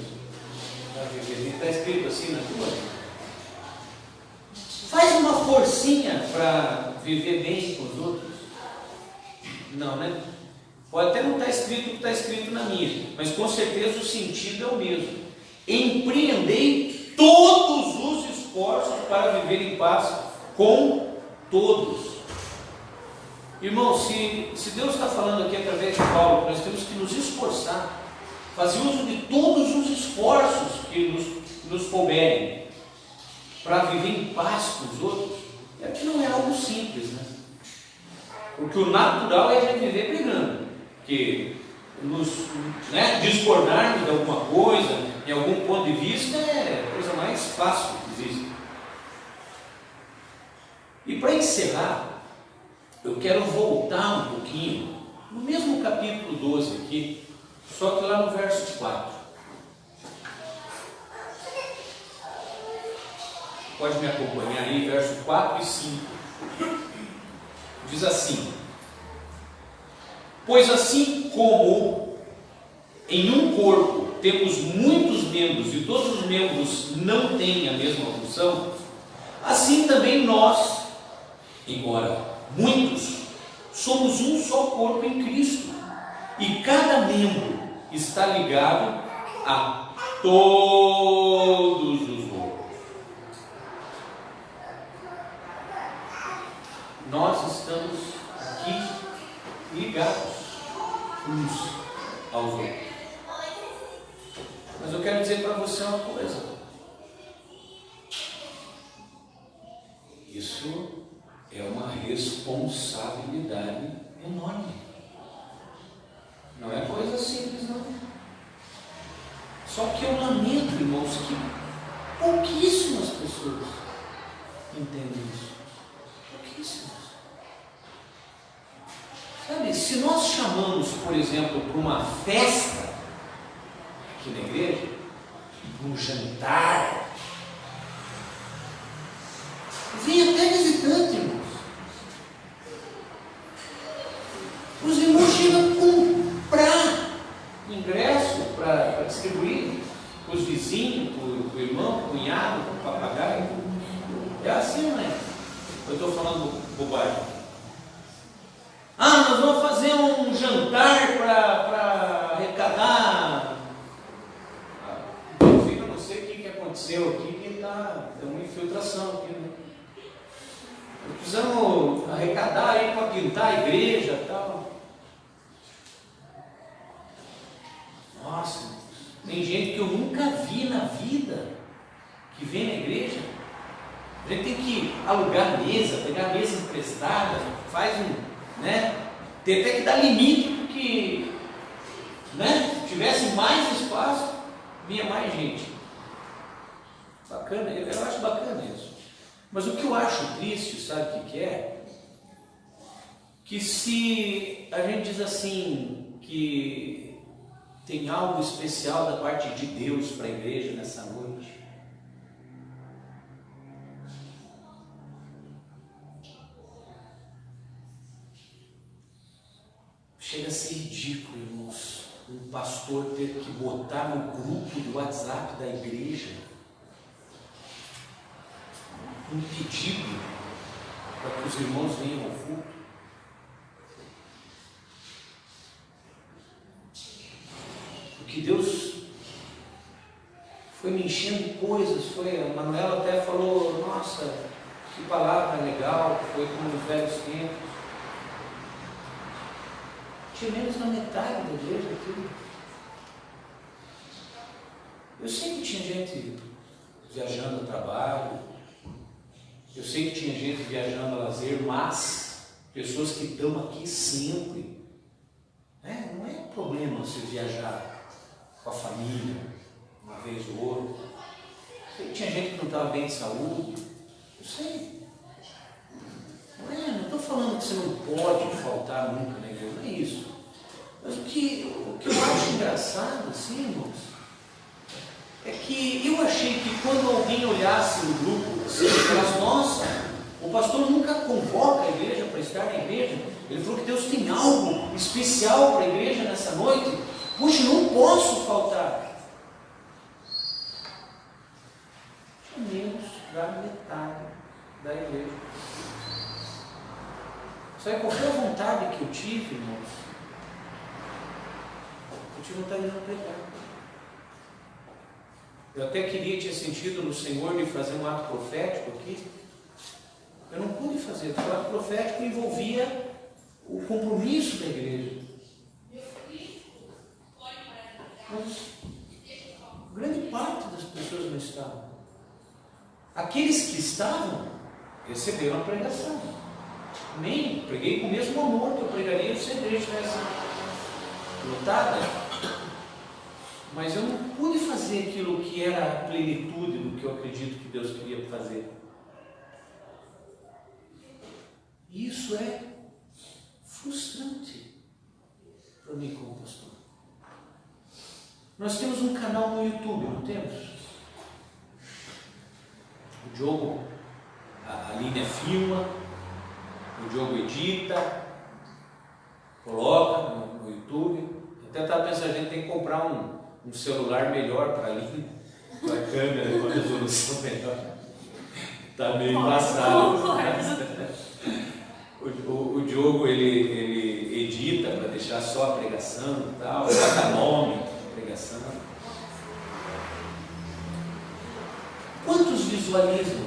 para viver. Está escrito assim na tua? Faz uma forcinha para viver bem com os outros. Não, né? Pode até não estar escrito o que está escrito na minha, mas com certeza o sentido é o mesmo. Empreendei todos os esforços para viver em paz com todos. Irmão, se Deus está falando aqui através de Paulo, nós temos que nos esforçar, fazer uso de todos os esforços que nos couberem para viver em paz com os outros. É que não é algo simples, né? Porque o natural é a gente viver brigando, porque nos discordarmos de alguma coisa, em algum ponto de vista, é a coisa mais fácil que existe. E para encerrar, eu quero voltar um pouquinho, no mesmo capítulo 12 aqui, só que lá no verso 4. Pode me acompanhar aí, verso 4 e 5. Diz assim: pois assim como em um corpo temos muitos membros e todos os membros não têm a mesma função, assim também nós, embora muitos, somos um só corpo em Cristo, e cada membro está ligado a todos os outros. Nós estamos aqui ligados uns aos outros. Mas eu quero dizer para você uma coisa. Isso é uma responsabilidade enorme. Não é coisa simples, não. Só que eu lamento, irmãos, que pouquíssimas pessoas entendem isso. Pouquíssimas. Sabe, se nós chamamos, por exemplo, para uma festa aqui na igreja, um jantar, vem até visitante, irmãos. Os irmãos chegam a comprar ingresso para distribuir para os vizinhos, para o irmão, para o cunhado, para o papagaio. É assim, né? Eu estou falando bobagem. Ah, nós vamos fazer um jantar para arrecadar. Inclusive, eu não sei o que aconteceu aqui, que está uma infiltração aqui, né? Precisamos arrecadar aí para pintar a igreja e tal. Nossa, tem gente que eu nunca vi na vida que vem na igreja. A gente tem que alugar mesa, pegar mesa emprestada, faz tem até que dar limite, porque se tivesse mais espaço, vinha mais gente. Bacana, eu acho bacana isso. Mas o que eu acho triste, sabe o que é? que se a gente diz assim, que tem algo especial da parte de Deus para a igreja nessa noite, chega a ser ridículo, irmãos, um pastor ter que botar no grupo do WhatsApp da igreja um pedido para que os irmãos venham ao culto. Porque Deus foi me enchendo de coisas, a Manuela até falou, nossa, que palavra legal, foi como nos velhos tempos. Tinha menos na metade da igreja aqui. Eu sei que tinha gente viajando a trabalho, eu sei que tinha gente viajando a lazer, mas pessoas que estão aqui sempre, né? Não é problema você viajar com a família, uma vez ou outra. Eu sei que tinha gente que não estava bem de saúde, eu sei. Não estou falando que você não pode faltar nunca na igreja, não é isso. Mas o que eu acho engraçado, assim, irmãos, é que eu achei que quando alguém olhasse no grupo, você falasse, nossa, o pastor nunca convoca a igreja para estar na igreja. Ele falou que Deus tem algo especial para a igreja nessa noite. Puxa, não posso faltar. Tinha menos da metade da igreja. Sabe qual foi a vontade que eu tive, irmãos? Eu tive vontade de não pregar. Eu até tinha sentido no Senhor de fazer um ato profético aqui. Eu não pude fazer, porque o ato profético envolvia o compromisso da igreja. Mas grande parte das pessoas não estavam. Aqueles que estavam, receberam a pregação. Amém? Preguei com o mesmo amor que eu pregaria se a igreja estivesse lotada. Mas eu não pude fazer aquilo que era a plenitude do que eu acredito que Deus queria fazer. E isso é frustrante para mim como pastor. Nós temos um canal no YouTube, não temos? O Diogo, a Línia filma, o Diogo edita, coloca no YouTube. Até estava pensando, a gente tem que comprar um celular melhor para a Línia, com a câmera com a resolução melhor. Está meio embaçado. O Diogo ele edita para deixar só a pregação e tal, bota nome na pregação. Quantos visualizam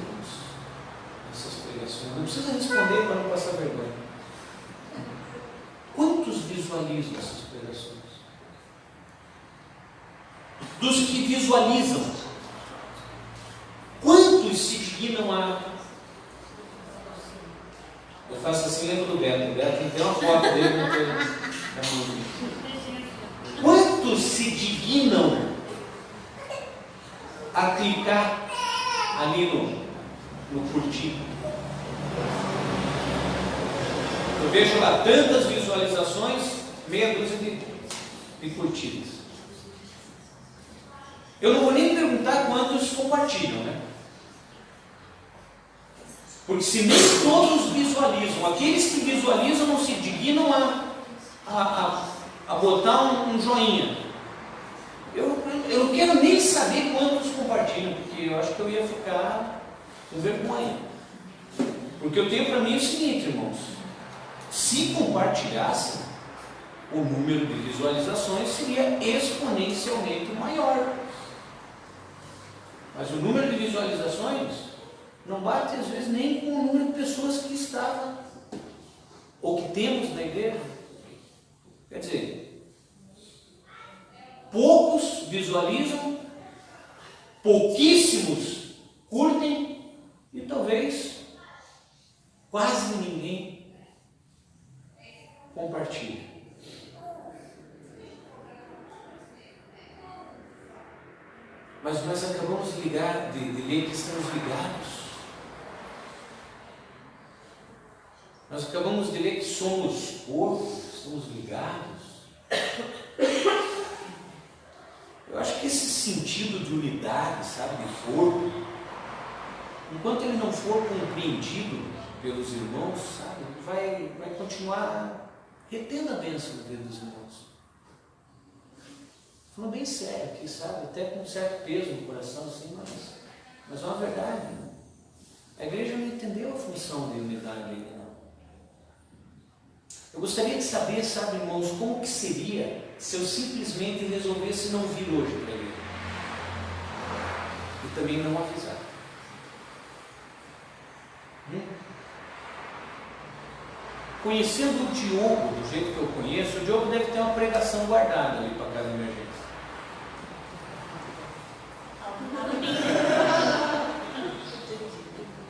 essas pregações? Não precisa responder para não passar vergonha. Quantos visualizam essas pregações? Dos que visualizam, quantos se dignam a... Eu faço assim, lembro do Beto. O Beto tem uma foto dele na música. Quantos se dignam a clicar ali no curtir? Eu vejo lá tantas visualizações, meia dúzia de curtidas. Eu não vou nem perguntar quantos compartilham, né? Porque se nem todos visualizam, aqueles que visualizam não se dignam a botar um joinha. Eu não quero nem saber quantos compartilham, porque eu acho que eu ia ficar com vergonha. Porque eu tenho para mim o seguinte, irmãos: se compartilhassem, o número de visualizações seria exponencialmente maior. Mas o número de visualizações não bate às vezes nem com o número de pessoas que estavam ou que temos na igreja. Quer dizer, poucos visualizam, pouquíssimos curtem e talvez quase ninguém compartilha. Mas nós acabamos de ler que estamos ligados. Nós acabamos de ler que somos corpo, estamos ligados. Eu acho que esse sentido de unidade, sabe, de corpo, enquanto ele não for compreendido pelos irmãos, sabe, vai continuar retendo a bênção da vida dos irmãos. Falando bem sério aqui, sabe, até com um certo peso no coração, assim, mas é uma verdade. Né? A igreja não entendeu a função de unidade ainda, não. Eu gostaria de saber, sabe, irmãos, como que seria se eu simplesmente resolvesse não vir hoje para a igreja e também não avisar. Conhecendo o Diogo do jeito que eu conheço, o Diogo deve ter uma pregação guardada ali para cada emergência.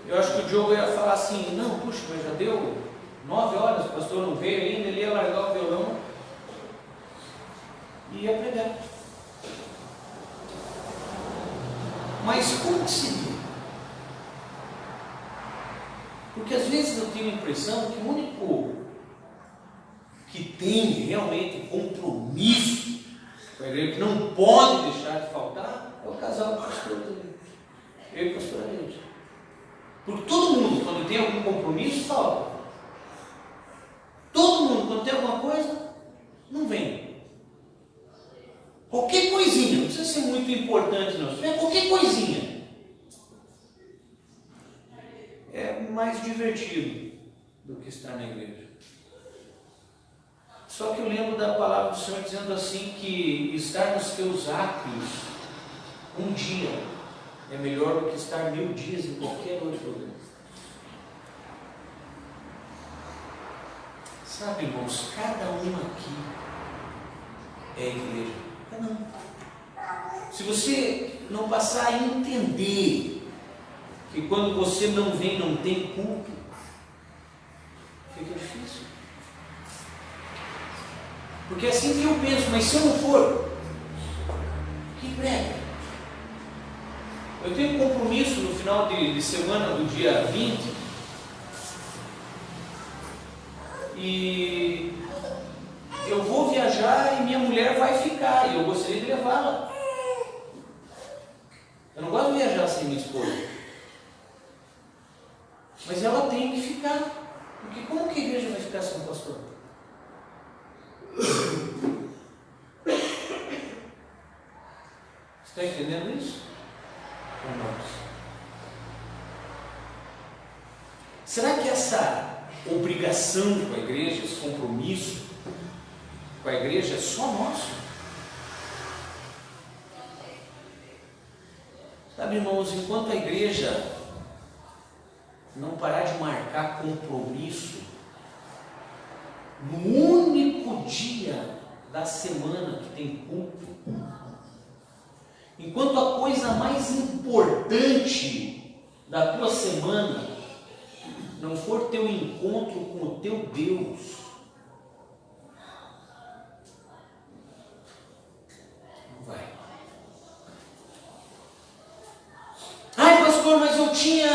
Eu acho que o Diogo ia falar assim, não, puxa, mas já deu 9 horas, o pastor não veio ainda, ele ia largar o violão e ia pregar. Mas como que seria? Porque às vezes eu tenho a impressão que o único que tem realmente compromisso com a igreja, que não pode deixar de faltar, é o casal do pastor também. Eu e o pastor Adeus. Porque todo mundo, quando tem algum compromisso, falta. Todo mundo, quando tem alguma coisa, não vem. Qualquer coisinha, não precisa ser muito importante, não. Se tiver qualquer coisinha, é mais divertido do que estar na igreja. Só que eu lembro da palavra do Senhor dizendo assim, que estar nos teus átrios um dia é melhor do que estar 1000 dias em qualquer outro lugar. Sabe, irmãos, cada um aqui é igreja. Cada um. Se você não passar a entender que quando você não vem, não tem culto, fica difícil. Porque é assim que eu penso, mas se eu não for, que prega? Eu tenho um compromisso no final de semana do dia 20 e eu vou viajar e minha mulher vai ficar e eu gostaria de levá-la. Eu não gosto de viajar sem minha esposa, mas ela tem que ficar, porque como que a igreja vai ficar sem o pastor? Está entendendo isso? Será que essa obrigação com a igreja, esse compromisso com a igreja é só nosso? Sabe, irmãos, enquanto a igreja não parar de marcar compromisso no único dia da semana que tem culto, enquanto a coisa mais importante da tua semana não for teu encontro com o teu Deus, não vai. Ai, pastor, mas eu tinha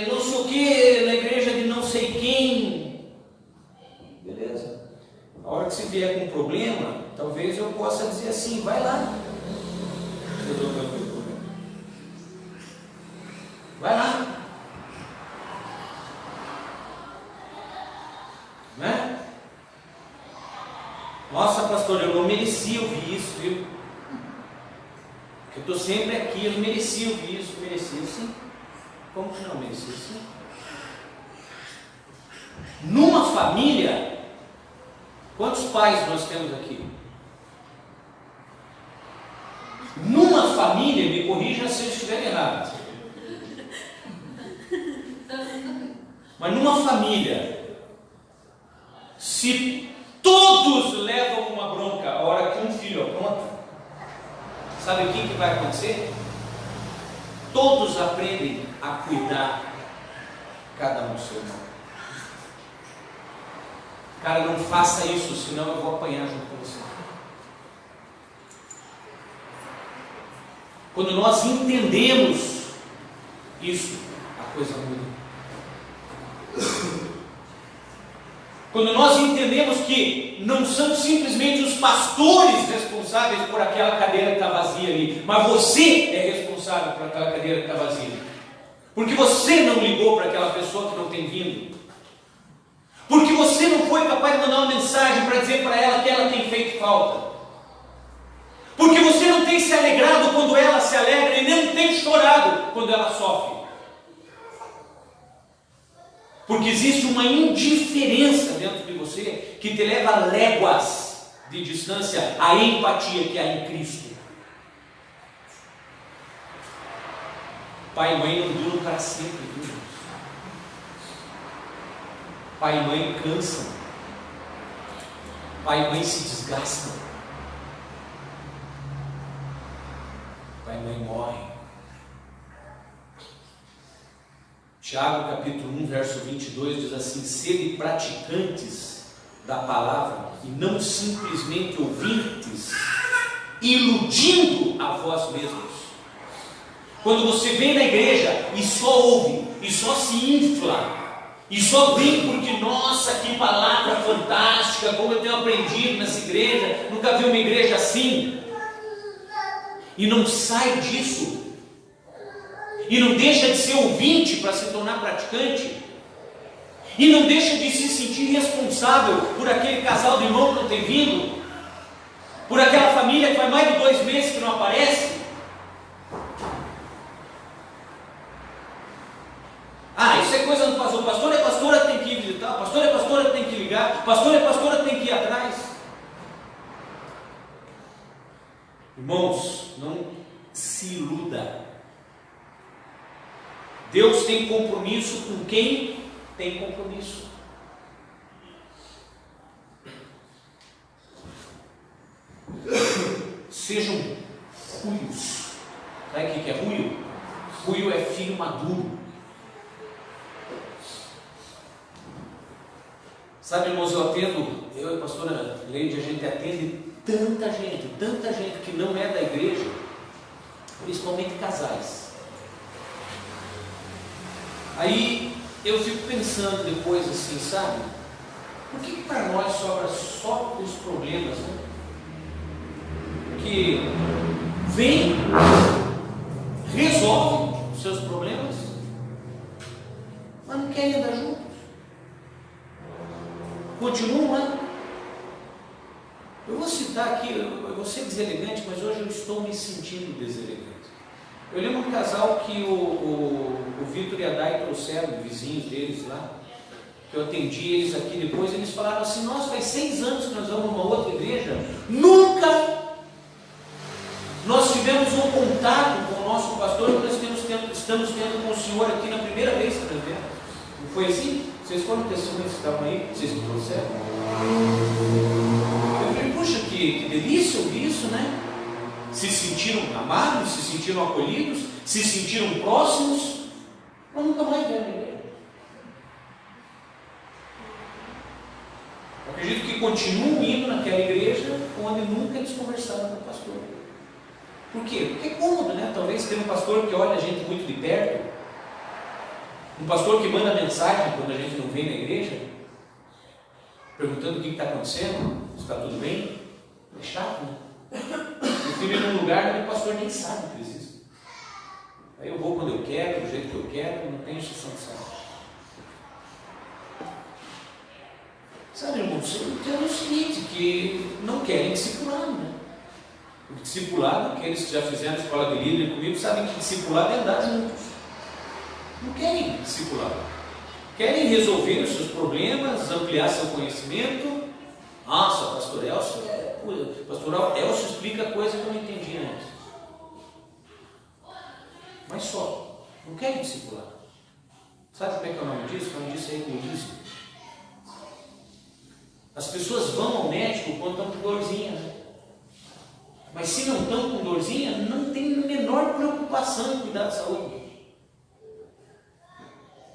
não sei o que na igreja de não sei quem. Beleza. A hora que você vier com um problema, talvez eu possa dizer assim, vai lá. Vai lá. Né? Nossa, pastor, eu não merecia ouvir isso, viu? Porque eu estou sempre aqui, eu não merecia ouvir isso, merecia sim. Como que não merecia sim? Numa família, quantos pais nós temos aqui? Numa família, me corrija se eu estiver errado, mas numa família, se todos levam uma bronca a hora que um filho apronta, sabe o que vai acontecer? Todos aprendem a cuidar, cada um do seu irmão. Cara, não faça isso, senão eu vou apanhar junto com você. Quando nós entendemos isso, a coisa muda. Quando nós entendemos que não são simplesmente os pastores responsáveis por aquela cadeira que está vazia ali, mas você é responsável por aquela cadeira que está vazia. Porque você não ligou para aquela pessoa que não tem vindo. Porque você não foi capaz de mandar uma mensagem para dizer para ela que ela tem feito falta. Porque você não tem se alegrado quando ela se alegra e nem tem chorado quando ela sofre. Porque existe uma indiferença dentro de você que te leva a léguas de distância à empatia que há em Cristo. Pai e mãe não duram para sempre, viu? Pai e mãe cansam. Pai e mãe se desgastam. Pai e mãe morrem. Tiago capítulo 1, verso 22 diz assim: sede praticantes da palavra e não simplesmente ouvintes, iludindo a vós mesmos. Quando você vem na igreja e só ouve, e só se infla, e só vem porque, nossa, que palavra fantástica, como eu tenho aprendido nessa igreja, nunca vi uma igreja assim, e não sai disso, e não deixa de ser ouvinte para se tornar praticante, e não deixa de se sentir responsável por aquele casal de irmão que não tem vindo, por aquela família que faz mais de 2 meses que não aparece. Ah, isso é coisa do pastor. O pastor é pastora que tem que ir visitar, o pastor é pastora que tem que ligar, o pastor é pastora que tem que ir atrás. Irmãos, não se iluda. Deus tem compromisso com quem tem compromisso. Sejam ruios. Sabe o que é ruio? Ruio é filho maduro. Sabe, irmãos, eu e a pastora Leide, a gente atende tanta gente que não é da igreja, principalmente casais. Aí eu fico pensando depois assim, sabe? Por que para nós sobra só os problemas, né? Que vem, resolve os seus problemas, mas não querem andar juntos. Continuam lá. Eu vou citar aqui, eu vou ser deselegante, mas hoje eu estou me sentindo deselegante. Eu lembro um casal que o Vitor e a Dai trouxeram, vizinhos deles lá, que eu atendi eles aqui depois, eles falaram assim: nossa, faz 6 anos que nós vamos numa outra igreja, nunca nós tivemos um contato com o nosso pastor que nós estamos tendo com o senhor aqui na primeira vez que nós vemos. Não foi assim? Vocês foram testemunhas que estavam aí? Vocês que trouxeram? Eu falei, puxa, que delícia ouvir isso, né? Se sentiram amados, se sentiram acolhidos, se sentiram próximos, mas nunca mais vieram na igreja. Eu acredito que continuam indo naquela igreja onde nunca eles conversaram com o pastor. Por quê? Porque é cômodo, né? Talvez ter um pastor que olha a gente muito de perto, um pastor que manda mensagem quando a gente não vem na igreja, perguntando o que está acontecendo, se está tudo bem. É chato, né? Eu fui num lugar onde o pastor nem sabe que existe. Aí eu vou quando eu quero, do jeito que eu quero, não tenho exceção de saber. Sabe, irmãos, eu entendo o seguinte, que não querem discipulado, né? O discipulado, aqueles que já fizeram escola de líder comigo, sabem que discipulado é andar juntos. Não querem discipulado. Querem resolver os seus problemas, ampliar seu conhecimento. Nossa, pastor Elcio explica coisa que eu não entendi antes. Mas só. Não querem discipulado. Sabe como é que é o nome disso? O nome disso é egoísmo. As pessoas vão ao médico quando estão com dorzinha, né? Mas se não estão com dorzinha, não tem a menor preocupação em cuidar da saúde.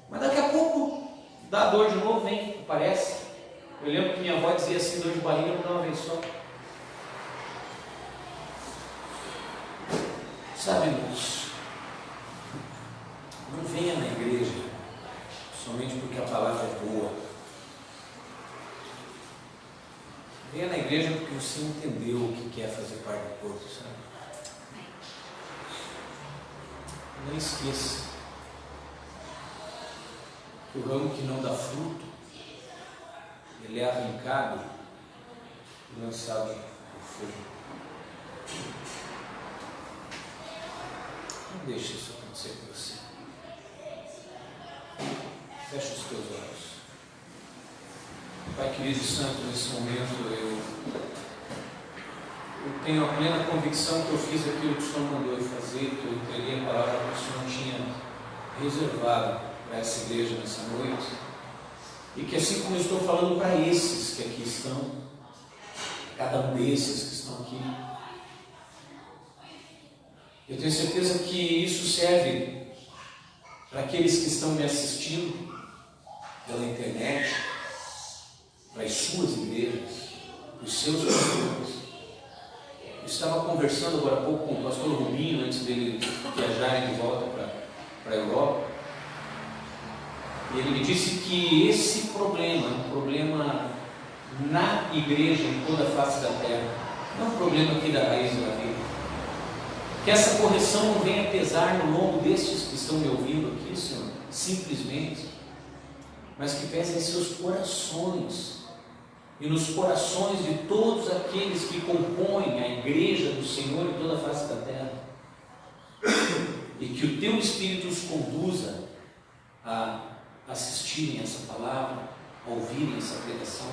Mas daqui a pouco dá dor de novo, vem, aparece. Eu lembro que minha avó dizia assim: dor de barriga não dá uma vez só. Sabe, irmãos, não venha na igreja somente porque a palavra é boa. Venha na igreja porque você entendeu o que é fazer parte do corpo, sabe? Não esqueça que o ramo que não dá fruto, ele é arrancado e lançado no fogo. Não deixe isso acontecer com você. Feche os teus olhos. Pai querido e santo, nesse momento eu tenho a plena convicção que eu fiz aquilo que o Senhor mandou eu fazer, que eu entreguei a palavra que o Senhor tinha reservado para essa igreja nessa noite, e que assim como eu estou falando para esses que aqui estão, cada um desses que estão aqui, eu tenho certeza que isso serve para aqueles que estão me assistindo pela internet, para as suas igrejas, para os seus pastores. Eu estava conversando agora há pouco com o pastor Rubinho, antes dele viajarem de volta para a Europa, e ele me disse que esse problema é um problema na igreja, em toda a face da terra, não é um problema aqui da raiz da vida. Que essa correção não venha pesar no lombo destes que estão me ouvindo aqui, Senhor, simplesmente, mas que pese em seus corações e nos corações de todos aqueles que compõem a igreja do Senhor em toda a face da terra, e que o Teu Espírito os conduza a assistirem essa palavra, a ouvirem essa pregação,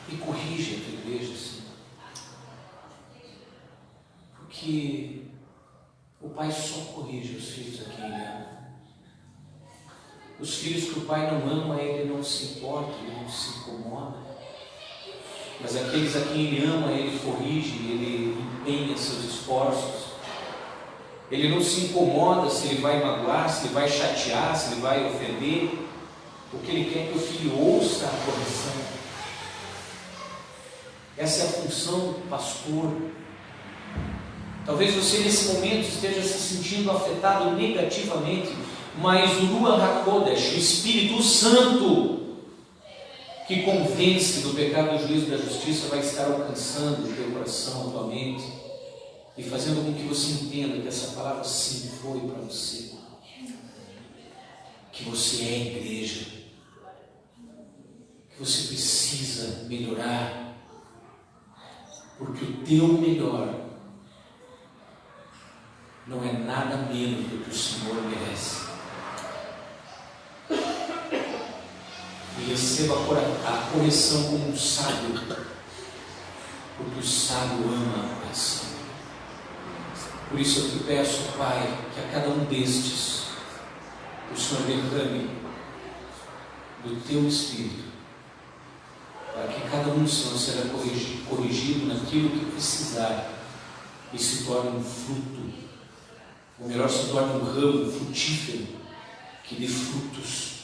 e corrige a Tua igreja, Senhor, porque o Pai só corrige os filhos a quem Ele ama. Os filhos que o Pai não ama, Ele não se importa, Ele não se incomoda. Mas aqueles a quem Ele ama, Ele corrige, Ele empenha seus esforços. Ele não se incomoda se ele vai magoar, se ele vai chatear, se ele vai ofender. O que Ele quer é que o filho ouça a correção. Essa é a função do pastor. Talvez você nesse momento esteja se sentindo afetado negativamente, mas o Ruach HaKodesh, o Espírito Santo, que convence do pecado, do juízo e da justiça, vai estar alcançando o teu coração, a tua mente, e fazendo com que você entenda que essa palavra sim foi para você, que você é igreja, que você precisa melhorar, porque o teu melhor não é nada menos do que o Senhor merece. E receba a correção como um sábio, porque o sábio ama a correção. Por isso eu te peço, Pai, que a cada um destes o Senhor derrame do Teu Espírito, para que cada um, Senhor, seja corrigido naquilo que precisar e se torne um fruto, ou melhor, se torne um ramo frutífero que dê frutos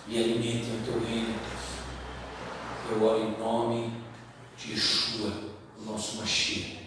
e alimente o Teu reino. Eu oro em nome de Yeshua, o nosso Mashiach.